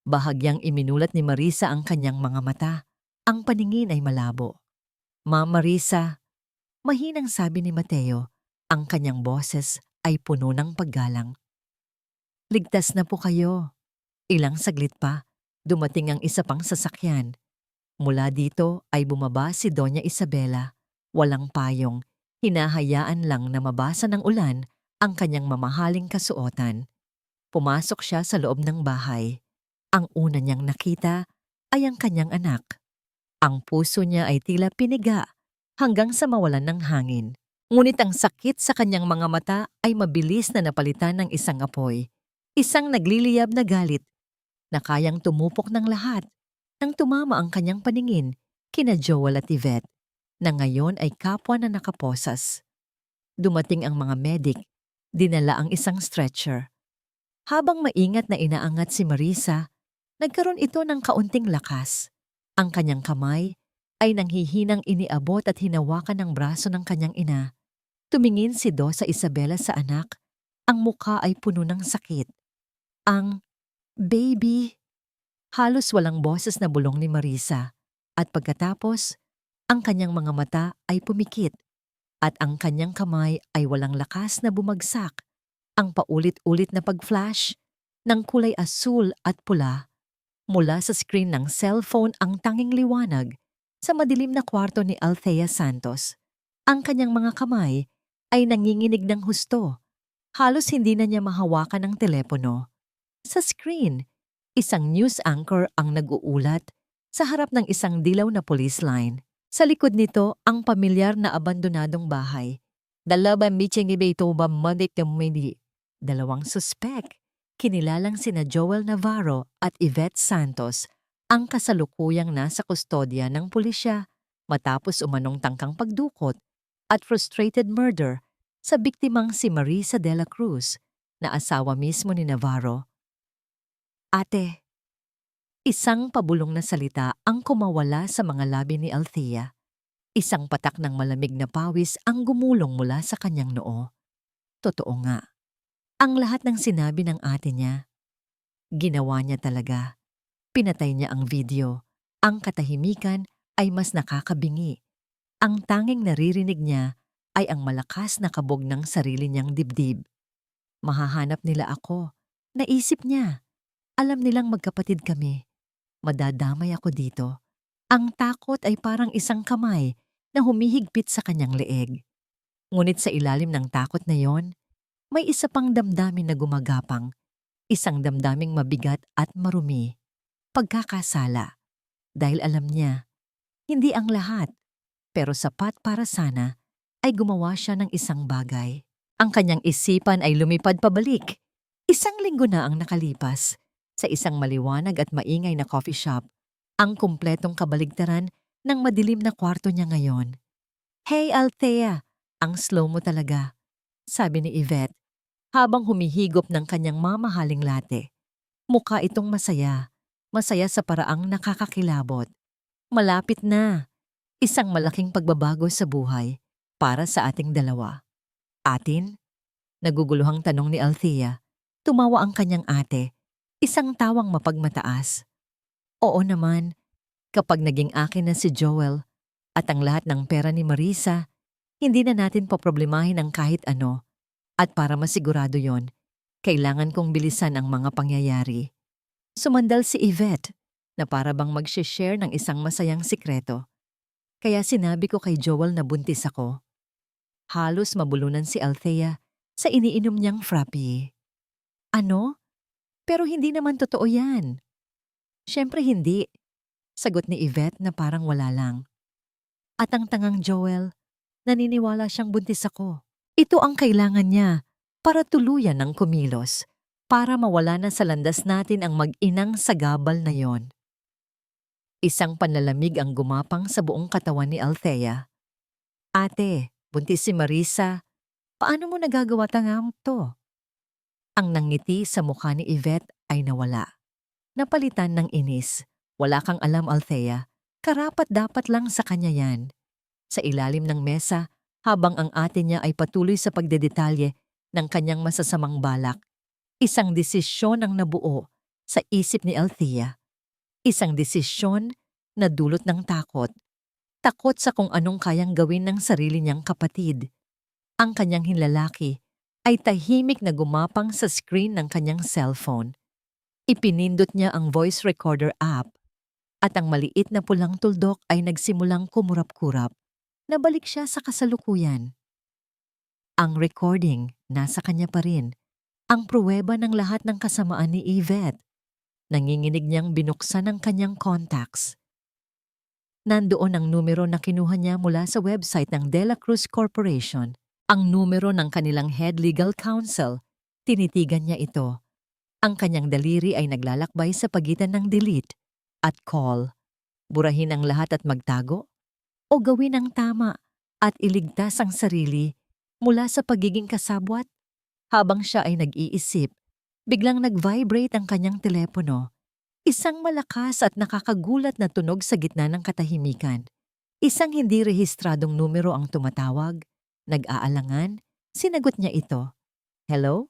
Bahagyang iminulat ni Marisa ang kanyang mga mata. Ang paningin ay malabo. "Ma'am Marisa," mahinang sabi ni Mateo. Ang kanyang boses ay puno ng paggalang. "Ligtas na po kayo." Ilang saglit pa, dumating ang isa pang sasakyan. Mula dito ay bumaba si Doña Isabela. Walang payong, hinahayaan lang na mabasa ng ulan ang kanyang mamahaling kasuotan. Pumasok siya sa loob ng bahay. Ang una niyang nakita ay ang kanyang anak. Ang puso niya ay tila piniga hanggang sa mawalan ng hangin. Ngunit ang sakit sa kanyang mga mata ay mabilis na napalitan ng isang apoy. Isang nagliliyab na galit na kayang tumupok ng lahat nang tumama ang kanyang paningin kina Joel at Yvette, na ngayon ay kapwa na nakaposas. Dumating ang mga medic, dinala ang isang stretcher. Habang maingat na inaangat si Marisa, nagkaroon ito ng kaunting lakas. Ang kanyang kamay ay nanghihinang iniabot at hinawakan ng braso ng kanyang ina. Tumingin si Dosa Isabela sa anak, ang mukha ay puno ng sakit. Ang "baby." Halos walang boses na bulong ni Marisa, at pagkatapos, ang kanyang mga mata ay pumikit at ang kanyang kamay ay walang lakas na bumagsak. Ang paulit-ulit na pag-flash ng kulay asul at pula mula sa screen ng cellphone ang tanging liwanag sa madilim na kwarto ni Althea Santos. Ang kanyang mga kamay ay nanginginig ng husto. Halos hindi na niya mahawakan ang telepono. Sa screen, isang news anchor ang nag-uulat sa harap ng isang dilaw na police line. Sa likod nito, ang pamilyar na abandonadong bahay. "Dalawang meeting ito ba Monday comedy?" 2 suspek, kinilalang sina Joel Navarro at Yvette Santos, ang kasalukuyang nasa kustodya ng pulisya matapos umanong tangkang pagdukot at frustrated murder sa biktimang si Marisa de la Cruz, na asawa mismo ni Navarro. "Ate." Isang pabulong na salita ang kumawala sa mga labi ni Althea. Isang patak ng malamig na pawis ang gumulong mula sa kanyang noo. Totoo nga. Ang lahat ng sinabi ng ate niya. Ginawa niya talaga. Pinatay niya ang video. Ang katahimikan ay mas nakakabingi. Ang tanging naririnig niya ay ang malakas na kabog ng sarili niyang dibdib. Mahahanap nila ako. Naisip niya. Alam nilang magkapatid kami. Madadamay ako dito. Ang takot ay parang isang kamay na humihigpit sa kanyang leeg. Ngunit sa ilalim ng takot na yon, may isa pang damdamin na gumagapang. Isang damdaming mabigat at marumi. Pagkakasala. Dahil alam niya, hindi ang lahat, pero sapat para sana, ay gumawa siya ng isang bagay. Ang kanyang isipan ay lumipad pabalik. Isang linggo na ang nakalipas. Sa isang maliwanag at maingay na coffee shop, ang kumpletong kabaligtaran ng madilim na kwarto niya ngayon. "Hey Althea, ang slow mo talaga," sabi ni Yvette habang humihigop ng kanyang mamahaling latte. Mukha itong masaya, masaya sa paraang nakakakilabot. Malapit na. Isang malaking pagbabago sa buhay para sa ating dalawa. Atin? Naguguluhang tanong ni Althea. Tumawa ang kanyang ate, isang tawang mapagmataas. Oo naman, kapag naging akin na si Joel at ang lahat ng pera ni Marisa, hindi na natin poproblemahin ang kahit ano. At para masigurado yon, kailangan kong bilisan ang mga pangyayari. Sumandal si Yvette na para bang mag-share ng isang masayang sikreto. Kaya sinabi ko kay Joel na buntis ako. Halos mabulunan si Althea sa iniinom niyang frappe. Ano? Pero hindi naman totoo yan. Siyempre hindi, sagot ni Yvette na parang wala lang. At ang tangang Joel, naniniwala siyang buntis ako. Ito ang kailangan niya para tuluyan ng kumilos, para mawala na sa landas natin ang mag-inang sagabal na yon. Isang panlalamig ang gumapang sa buong katawan ni Althea. Ate, buntis si Marisa. Paano mo nagagawa tangam to? Ang nangiti sa mukha ni Yvette ay nawala. Napalitan ng inis. Wala kang alam, Althea. Karapat-dapat lang sa kanya yan. Sa ilalim ng mesa, habang ang ate niya ay patuloy sa pagdedetalye ng kanyang masasamang balak, isang desisyon ang nabuo sa isip ni Althea. Isang desisyon na dulot ng takot. Takot sa kung anong kayang gawin ng sarili niyang kapatid. Ang kanyang hinlalaki ay tahimik na gumapang sa screen ng kanyang cellphone. Ipinindot niya ang voice recorder app at ang maliit na pulang tuldok ay nagsimulang kumurap-kurap. Nabalik siya sa kasalukuyan. Ang recording, nasa kanya pa rin. Ang pruweba ng lahat ng kasamaan ni Yvette. Nanginginig niyang binuksan ang kanyang contacts. Nandoon ang numero na kinuha niya mula sa website ng Dela Cruz Corporation. Ang numero ng kanilang head legal counsel. Tinitigan niya ito. Ang kanyang daliri ay naglalakbay sa pagitan ng delete at call. Burahin ang lahat at magtago? O gawin ang tama at iligtas ang sarili mula sa pagiging kasabwat? Habang siya ay nag-iisip, biglang nag-vibrate ang kanyang telepono. Isang malakas at nakakagulat na tunog sa gitna ng katahimikan. Isang hindi rehistradong numero ang tumatawag. Nag-aalangan, sinagot niya ito. Hello?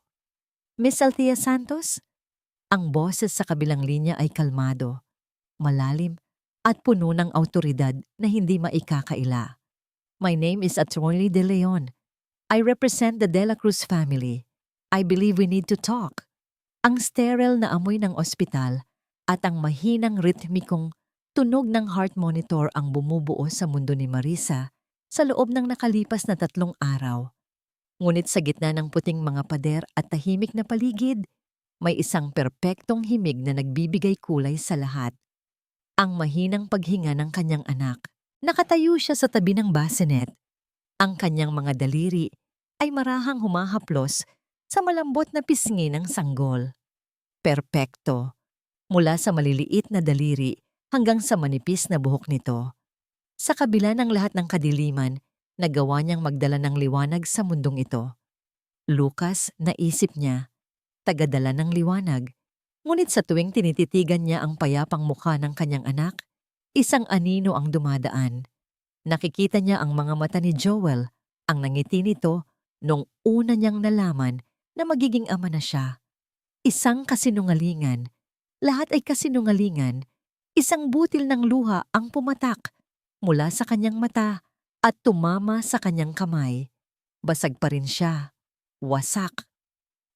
Miss Althea Santos? Ang boses sa kabilang linya ay kalmado, malalim, at puno ng awtoridad na hindi maikakaila. My name is Attorney De Leon. I represent the De La Cruz family. I believe we need to talk. Ang sterile na amoy ng ospital at ang mahinang ritmikong tunog ng heart monitor ang bumubuo sa mundo ni Marisa sa loob ng nakalipas na 3 araw. Ngunit sa gitna ng puting mga pader at tahimik na paligid, may isang perpektong himig na nagbibigay kulay sa lahat. Ang mahinang paghinga ng kanyang anak. Nakatayo siya sa tabi ng bassinet. Ang kanyang mga daliri ay marahang humahaplos sa malambot na pisngi ng sanggol. Perpekto. Mula sa maliliit na daliri hanggang sa manipis na buhok nito. Sa kabila ng lahat ng kadiliman, nagawa niyang magdala ng liwanag sa mundong ito. Lucas, naisip niya, tagadala ng liwanag. Ngunit sa tuwing tinititigan niya ang payapang mukha ng kanyang anak, isang anino ang dumadaan. Nakikita niya ang mga mata ni Joel, ang nangiti nito nung una niyang nalaman na magiging ama na siya. Isang kasinungalingan. Lahat ay kasinungalingan. Isang butil ng luha ang pumatak mula sa kanyang mata at tumama sa kanyang kamay. Basag pa rin siya. Wasak.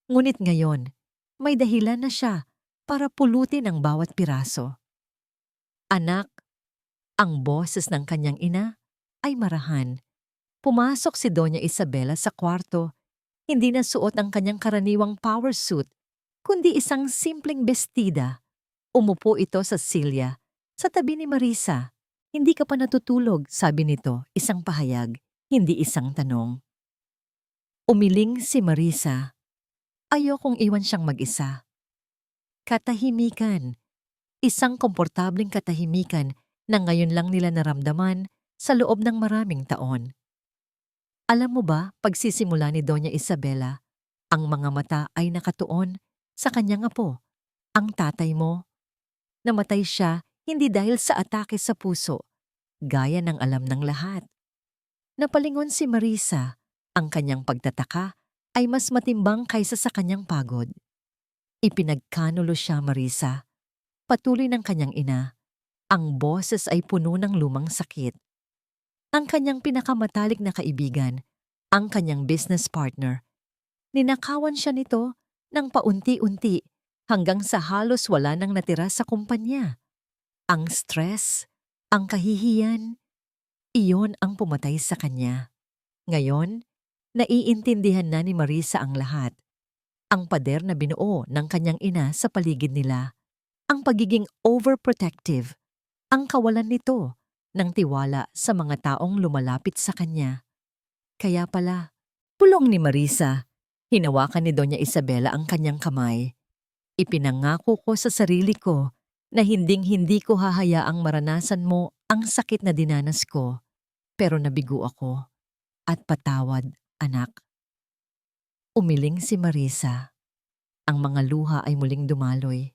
Ngunit ngayon, may dahilan na siya para pulutin ang bawat piraso. Anak, ang boses ng kanyang ina ay marahan. Pumasok si Doña Isabela sa kwarto. Hindi na suot ang kanyang karaniwang power suit, kundi isang simpleng bestida. Umupo ito sa silya, sa tabi ni Marisa. Hindi ka pa natutulog, sabi nito, isang pahayag, hindi isang tanong. Umiling si Marisa. Ayokong iwan siyang mag-isa. Katahimikan. Isang komportableng katahimikan na ngayon lang nila naramdaman sa loob ng maraming taon. Alam mo ba, pagsisimula ni Doña Isabela, ang mga mata ay nakatuon sa kanyang apo, ang tatay mo. Namatay siya hindi dahil sa atake sa puso, gaya ng alam ng lahat. Napalingon si Marisa, ang kanyang pagtataka ay mas matimbang kaysa sa kanyang pagod. Ipinagkanulo siya, Marisa. Patuloy ng kanyang ina. Ang boses ay puno ng lumang sakit. Ang kanyang pinakamatalik na kaibigan, ang kanyang business partner. Ninakawan siya nito ng paunti-unti hanggang sa halos wala nang natira sa kumpanya. Ang stress, ang kahihiyan, iyon ang pumatay sa kanya. Ngayon, naiintindihan na ni Marisa ang lahat. Ang pader na binuo ng kanyang ina sa paligid nila, ang pagiging overprotective, ang kawalan nito ng tiwala sa mga taong lumalapit sa kanya. Kaya pala, pulong ni Marisa, hinawakan ni Doña Isabela ang kanyang kamay. Ipinangako ko sa sarili ko na hinding-hindi ko hahayaang maranasan mo ang sakit na dinanas ko. Pero nabigo ako. At patawad, anak. Umiling si Marisa. Ang mga luha ay muling dumaloy.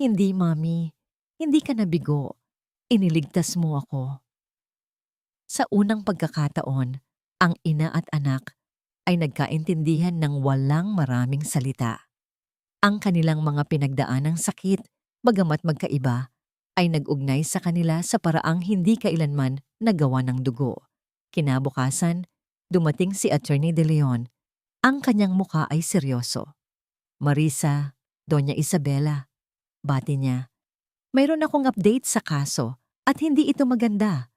Hindi, Mami. Hindi ka nabigo. Iniligtas mo ako. Sa unang pagkakataon, ang ina at anak ay nagkaintindihan ng walang maraming salita. Ang kanilang mga pinagdaanang sakit, bagamat magkaiba, ay nag-ugnay sa kanila sa paraang hindi kailanman nagawa ng dugo. Kinabukasan, dumating si Attorney De Leon. Ang kanyang muka ay seryoso. Marisa, Doña Isabela, bati niya. Mayroon akong update sa kaso at hindi ito maganda.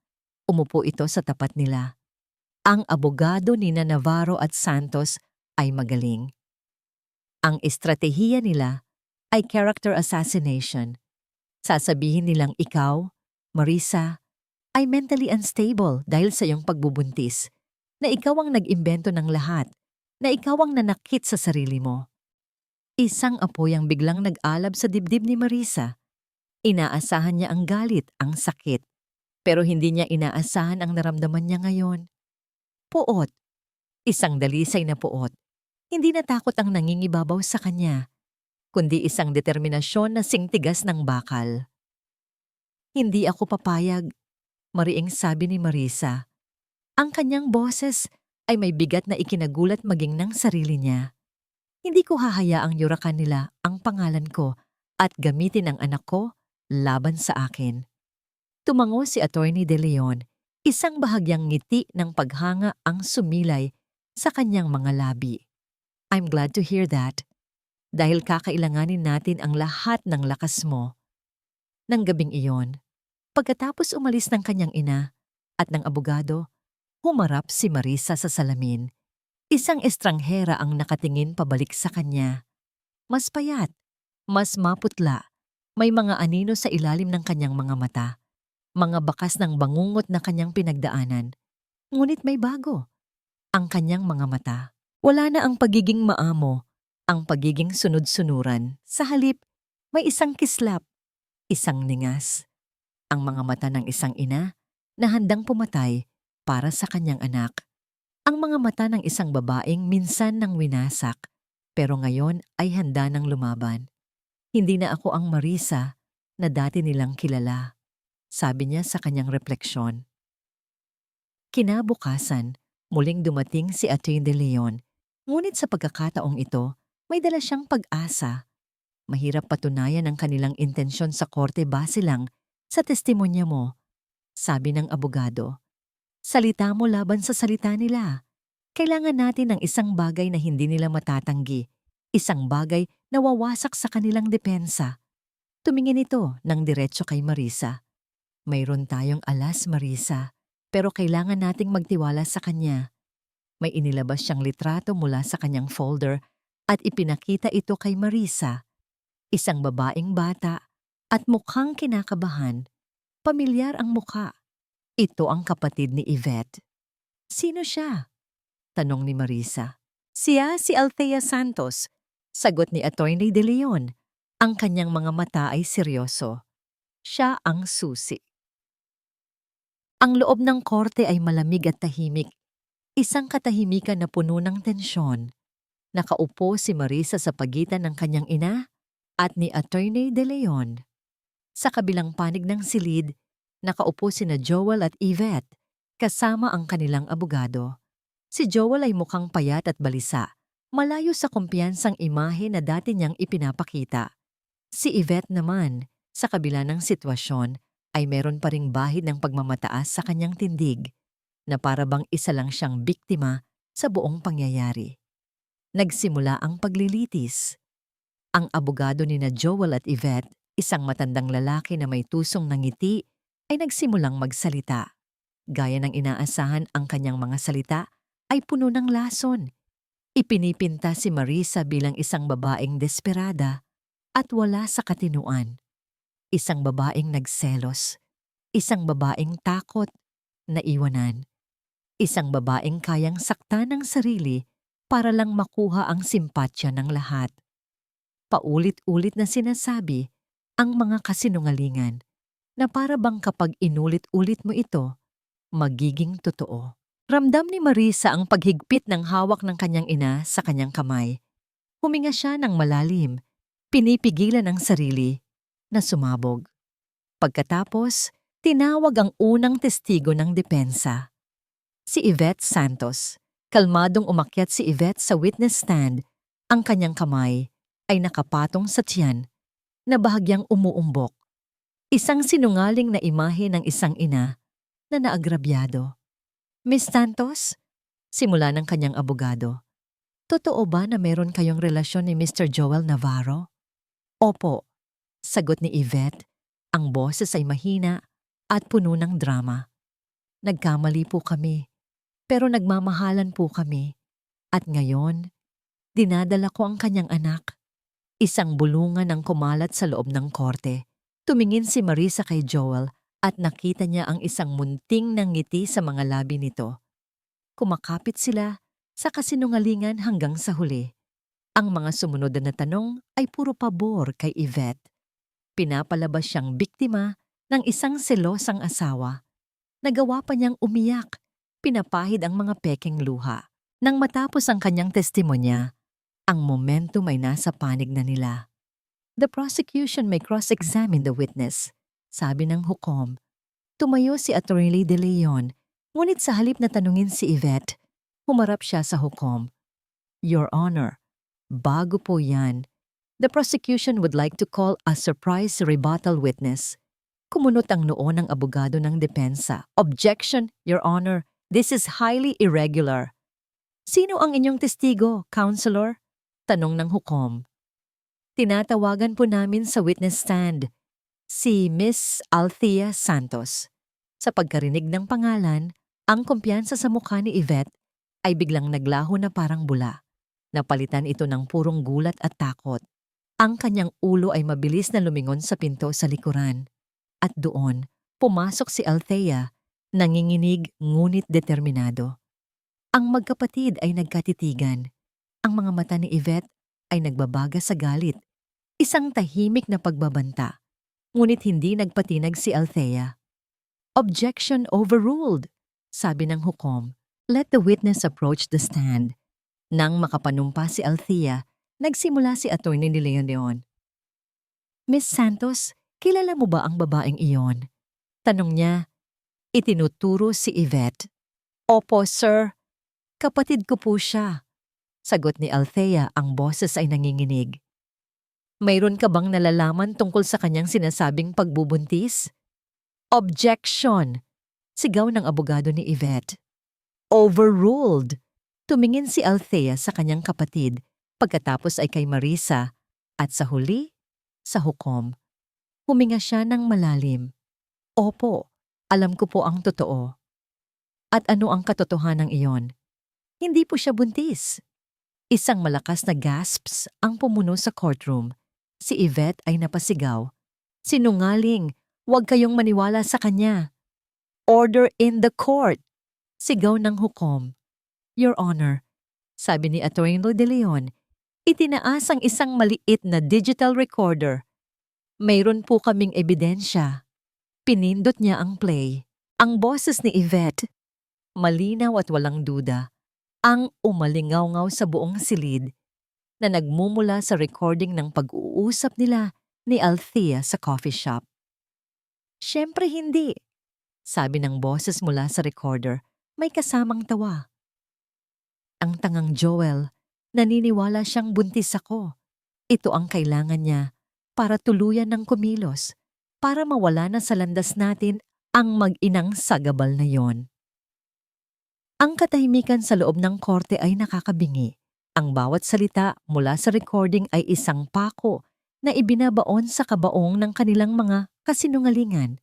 Umupo ito sa tapat nila. Ang abogado ni Navarro at Santos ay magaling. Ang estratehiya nila ay character assassination. Sasabihin nilang ikaw, Marisa, ay mentally unstable dahil sa iyong pagbubuntis, na ikaw ang nag-imbento ng lahat, na ikaw ang nanakit sa sarili mo. Isang apoy ang biglang nag-alab sa dibdib ni Marisa. Inaasahan niya ang galit, ang sakit, pero hindi niya inaasahan ang naramdaman niya ngayon. Puot. Isang dalisay na puot. Hindi natakot ang nangingibabaw sa kanya, kundi isang determinasyon na singtigas ng bakal. Hindi ako papayag, mariing sabi ni Marisa. Ang kanyang boses ay may bigat na ikinagulat maging ng sarili niya. Hindi ko hahayaang yurakan nila ang pangalan ko at gamitin ang anak ko laban sa akin. Tumango si Attorney De Leon, isang bahagyang ngiti ng paghanga ang sumilay sa kanyang mga labi. I'm glad to hear that. Dahil kakailanganin natin ang lahat ng lakas mo. Nang gabing iyon, pagkatapos umalis ng kanyang ina at ng abogado, humarap si Marisa sa salamin. Isang estranghera ang nakatingin pabalik sa kanya. Mas payat, mas maputla, may mga anino sa ilalim ng kanyang mga mata, mga bakas ng bangungot na kanyang pinagdaanan. Ngunit may bago. Ang kanyang mga mata. Wala na ang pagiging maamo, ang pagiging sunod-sunuran. Sa halip, may isang kislap, isang ningas. Ang mga mata ng isang ina na handang pumatay para sa kanyang anak. Ang mga mata ng isang babaeng minsan nang winasak, pero ngayon ay handa nang lumaban. Hindi na ako ang Marisa na dati nilang kilala, sabi niya sa kanyang refleksyon. Kinabukasan, muling dumating si Atty. De Leon, ngunit sa pagkakataong ito, may dala siyang pag-asa. Mahirap patunayan ang kanilang intensyon sa korte base lang sa testimonya mo, sabi ng abogado. Salita mo laban sa salita nila. Kailangan natin ng isang bagay na hindi nila matatanggi. Isang bagay na wawasak sa kanilang depensa. Tumingin ito ng diretso kay Marisa. Mayroon tayong alas, Marisa, pero kailangan nating magtiwala sa kanya. May inilabas siyang litrato mula sa kanyang folder at ipinakita ito kay Marisa. Isang babaeng bata at mukhang kinakabahan. Pamilyar ang mukha. Ito ang kapatid ni Yvette. Sino siya? Tanong ni Marisa. Siya si Althea Santos. Sagot ni Attorney De Leon. Ang kanyang mga mata ay seryoso. Siya ang susi. Ang loob ng korte ay malamig at tahimik. Isang katahimikan na puno ng tensyon. Nakaupo si Marisa sa pagitan ng kanyang ina at ni Attorney De Leon. Sa kabilang panig ng silid, nakaupo sina Joel at Yvette kasama ang kanilang abogado. Si Joel ay mukhang payat at balisa, malayo sa kumpiyansang imahe na dati niyang ipinapakita. Si Yvette naman, sa kabila ng sitwasyon, ay meron pa ring bahid ng pagmamataas sa kanyang tindig, na para bang isa lang siyang biktima sa buong pangyayari. Nagsimula ang paglilitis. Ang abogado nina Joel at Yvette, isang matandang lalaki na may tusong ng ngiti, ay nagsimulang magsalita. Gaya ng inaasahan, ang kanyang mga salita ay puno ng lason. Ipinipinta si Marisa bilang isang babaeng desperada at wala sa katinuan. Isang babaeng nagselos. Isang babaeng takot, naiwanan. Isang babaeng kayang saktan ng sarili para lang makuha ang simpatya ng lahat. Paulit-ulit na sinasabi ang mga kasinungalingan na para bang kapag inulit-ulit mo ito, magiging totoo. Ramdam ni Marisa ang paghigpit ng hawak ng kanyang ina sa kanyang kamay. Huminga siya ng malalim, pinipigilan ang sarili na sumabog. Pagkatapos, tinawag ang unang testigo ng depensa. Si Yvette Santos. Kalmadong umakyat si Yvette sa witness stand. Ang kanyang kamay ay nakapatong sa tiyan na bahagyang umuumbok. Isang sinungaling na imahe ng isang ina na naagrabyado. Miss Santos, simula ng kanyang abogado, totoo ba na meron kayong relasyon ni Mr. Joel Navarro? Opo, sagot ni Yvette. Ang boses ay mahina at puno ng drama. Nagkamali po kami, pero nagmamahalan po kami. At ngayon, dinadala ko ang kanyang anak. Isang bulungan ang kumalat sa loob ng korte. Tumingin si Marisa kay Joel at nakita niya ang isang munting ng ngiti sa mga labi nito. Kumakapit sila sa kasinungalingan hanggang sa huli. Ang mga sumunod na tanong ay puro pabor kay Yvette. Pinapalabas siyang biktima ng isang selosang asawa. Nagawa pa niyang umiyak, pinapahid ang mga pekeng luha. Nang matapos ang kanyang testimonya, ang momentum ay nasa panig na nila. The prosecution may cross-examine the witness, sabi ng hukom. Tumayo si Attorney De Leon, ngunit sa halip na tanungin si Yvette, humarap siya sa hukom. Your Honor, bago po yan, the prosecution would like to call a surprise rebuttal witness. Kumunot ang noo ng abogado ng depensa. Objection, Your Honor, this is highly irregular. Sino ang inyong testigo, Counselor? Tanong ng hukom. Tinatawagan po namin sa witness stand si Miss Althea Santos. Sa pagkarinig ng pangalan, ang kumpiyansa sa mukha ni Yvette ay biglang naglaho na parang bula. Napalitan ito ng purong gulat at takot. Ang kanyang ulo ay mabilis na lumingon sa pinto sa likuran. At doon, pumasok si Althea, nanginginig ngunit determinado. Ang magkapatid ay nagkatitigan. Ang mga mata ni Yvette ay nagbabaga sa galit. Isang tahimik na pagbabanta. Ngunit hindi nagpatinag si Althea. Objection overruled, sabi ng hukom. Let the witness approach the stand. Nang makapanumpa si Althea, nagsimula si Attorney De Leon. Miss Santos, kilala mo ba ang babaeng iyon? Tanong niya. Itinuturo si Yvette. Opo, sir. Kapatid ko po siya. Sagot ni Althea, ang boses ay nanginginig. Mayroon ka bang nalalaman tungkol sa kanyang sinasabing pagbubuntis? Objection! Sigaw ng abogado ni Yvette. Overruled! Tumingin si Althea sa kanyang kapatid, pagkatapos ay kay Marisa, at sa huli, sa hukom. Huminga siya ng malalim. Opo, alam ko po ang totoo. At ano ang katotohanan iyon? Hindi po siya buntis. Isang malakas na gasps ang pumuno sa courtroom. Si Yvette ay napasigaw. Sinungaling! Huwag kayong maniwala sa kanya. Order in the court! Sigaw ng hukom. Your Honor, sabi ni Atty. De Leon, itinaas ang isang maliit na digital recorder. Mayroon po kaming ebidensya. Pinindot niya ang play. Ang boses ni Yvette, malinaw at walang duda, ang umalingaw-ngaw sa buong silid na nagmumula sa recording ng pag-uusap nila ni Althea sa coffee shop. Siyempre hindi, sabi ng boses mula sa recorder, may kasamang tawa. Ang tangang Joel, naniniwala siyang buntis ako. Ito ang kailangan niya para tuluyan ng kumilos, para mawala na sa landas natin ang mag-inang sagabal na yon. Ang katahimikan sa loob ng korte ay nakakabingi. Ang bawat salita mula sa recording ay isang pako na ibinabaon sa kabaong ng kanilang mga kasinungalingan.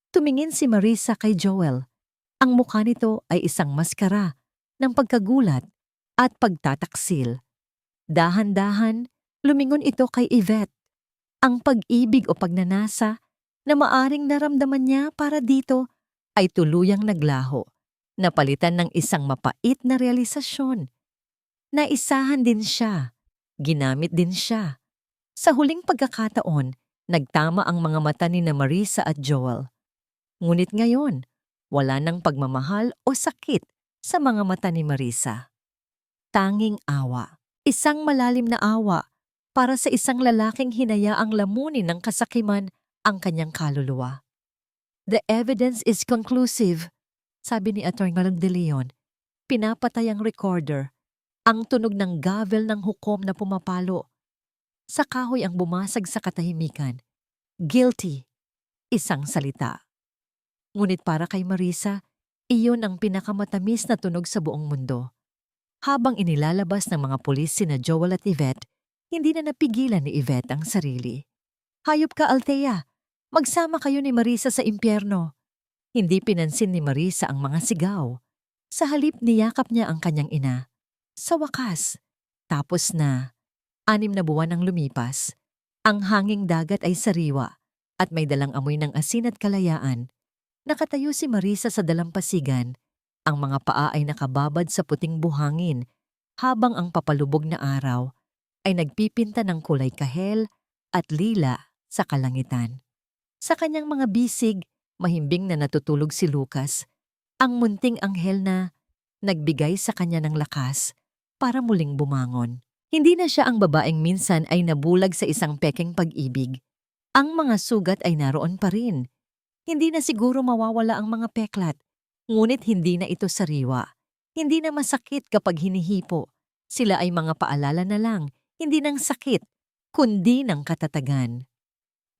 Tumingin si Marisa kay Joel. Ang mukha nito ay isang maskara ng pagkagulat at pagtataksil. Dahan-dahan, lumingon ito kay Yvette. Ang pag-ibig o pagnanasa na maaring naramdaman niya para dito ay tuluyang naglaho, napalitan ng isang mapait na realisasyon. Naisahan din siya, ginamit din siya. Sa huling pagkakataon, nagtama ang mga mata ni na Marisa at Joel. Ngunit ngayon, wala nang pagmamahal o sakit sa mga mata ni Marisa. Tanging awa, isang malalim na awa para sa isang lalaking hinayaang lamunin ng kasakiman ang kanyang kaluluwa. The evidence is conclusive, sabi ni Atty. De Leon. Pinapatay ang recorder. Ang tunog ng gavel ng hukom na pumapalo. Sa kahoy ang bumasag sa katahimikan. Guilty. Isang salita. Ngunit para kay Marisa, iyon ang pinakamatamis na tunog sa buong mundo. Habang inilalabas ng mga pulis sina Joel at Yvette, hindi na napigilan ni Yvette ang sarili. Hayop ka, Althea! Magsama kayo ni Marisa sa impyerno. Hindi pinansin ni Marisa ang mga sigaw. Sa halip niyakap niya ang kanyang ina. Sa wakas, tapos na, 6 na buwan ang lumipas. Ang hanging dagat ay sariwa at may dalang amoy ng asin at kalayaan. Nakatayo si Marisa sa dalampasigan. Ang mga paa ay nakababad sa puting buhangin habang ang papalubog na araw ay nagpipinta ng kulay kahel at lila sa kalangitan. Sa kanyang mga bisig, mahimbing na natutulog si Lucas, ang munting anghel na nagbigay sa kanya ng lakas para muling bumangon. Hindi na siya ang babaeng minsan ay nabulag sa isang pekeng pag-ibig. Ang mga sugat ay naroon pa rin. Hindi na siguro mawawala ang mga peklat. Ngunit hindi na ito sariwa. Hindi na masakit kapag hinihipo. Sila ay mga paalala na lang, hindi ng sakit, kundi ng katatagan.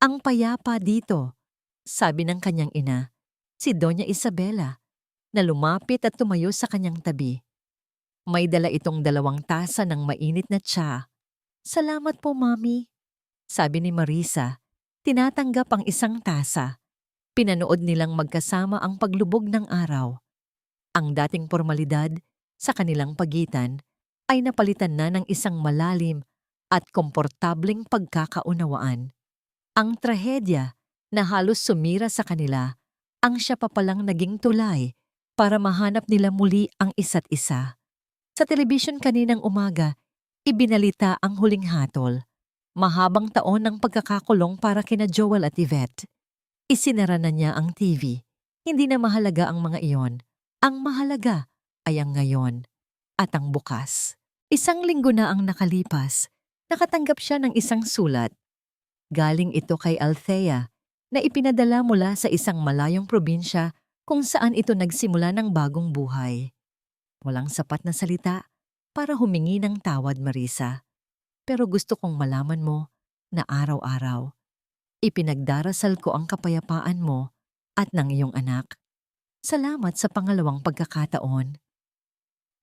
Ang payapa dito, sabi ng kanyang ina, si Doña Isabela, na lumapit at tumayo sa kanyang tabi. May dala itong 2 tasa ng mainit na tsa. Salamat po, Mami, sabi ni Marisa. Tinatanggap ang 1 tasa. Pinanood nilang magkasama ang paglubog ng araw. Ang dating formalidad sa kanilang pagitan ay napalitan na ng isang malalim at komportableng pagkakaunawaan. Ang trahedya na halos sumira sa kanila ang siya pa palang naging tulay para mahanap nila muli ang isa't isa. Sa telebisyon kaninang umaga, ibinalita ang huling hatol. Mahabang taon ng pagkakakulong para kina Joel at Yvette. Isinara na niya ang TV. Hindi na mahalaga ang mga iyon. Ang mahalaga ay ang ngayon at ang bukas. 1 linggo na ang nakalipas. Nakatanggap siya ng isang sulat. Galing ito kay Althea na ipinadala mula sa isang malayong probinsya kung saan ito nagsimula ng bagong buhay. Walang sapat na salita para humingi ng tawad, Marisa. Pero gusto kong malaman mo na araw-araw ipinagdarasal ko ang kapayapaan mo at ng iyong anak. Salamat sa pangalawang pagkakataon.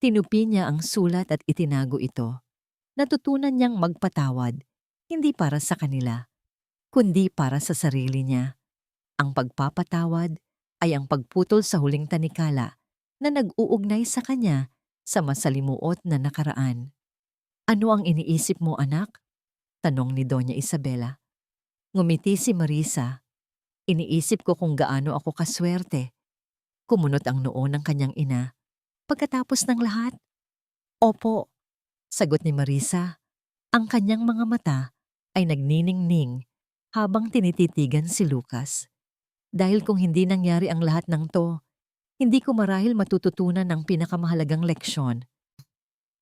Tinupi niya ang sulat at itinago ito. Natutunan niyang magpatawad, hindi para sa kanila, kundi para sa sarili niya. Ang pagpapatawad ay ang pagputol sa huling tanikala na nag-uugnay sa kanya sa masalimuot na nakaraan. Ano ang iniisip mo, anak? Tanong ni Doña Isabela. Ngumiti si Marisa. Iniisip ko kung gaano ako kaswerte. Kumunot ang noo ng kanyang ina. Pagkatapos ng lahat, opo, sagot ni Marisa. Ang kanyang mga mata ay nagniningning habang tinititigan si Lucas. Dahil kung hindi nangyari ang lahat ng to, hindi ko marahil matututunan ang pinakamahalagang leksyon.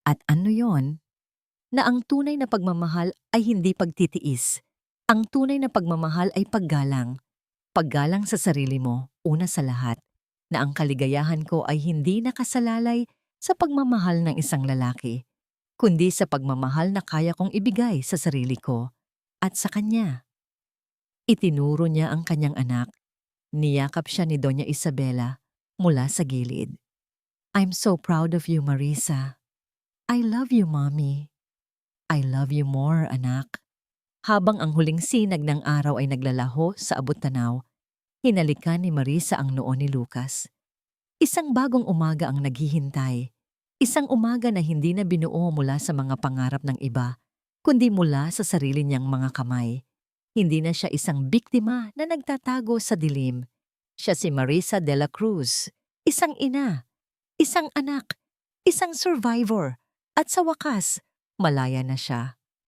At ano yon? Na ang tunay na pagmamahal ay hindi pagtitiis. Ang tunay na pagmamahal ay paggalang. Paggalang sa sarili mo, una sa lahat, na ang kaligayahan ko ay hindi nakasalalay sa pagmamahal ng isang lalaki, kundi sa pagmamahal na kaya kong ibigay sa sarili ko at sa kanya. Itinuro niya ang kanyang anak. Niyakap siya ni Doña Isabela mula sa gilid. I'm so proud of you, Marisa. I love you, Mommy. I love you more, anak. Habang ang huling sinag ng araw ay naglalaho sa abot-tanaw, hinalikan ni Marisa ang noo ni Lucas. Isang bagong umaga ang naghihintay. Isang umaga na hindi na binuo mula sa mga pangarap ng iba, kundi mula sa sarili niyang mga kamay. Hindi na siya isang biktima na nagtatago sa dilim. Siya si Marisa de la Cruz, isang ina, isang anak, isang survivor, at sa wakas, malaya na siya.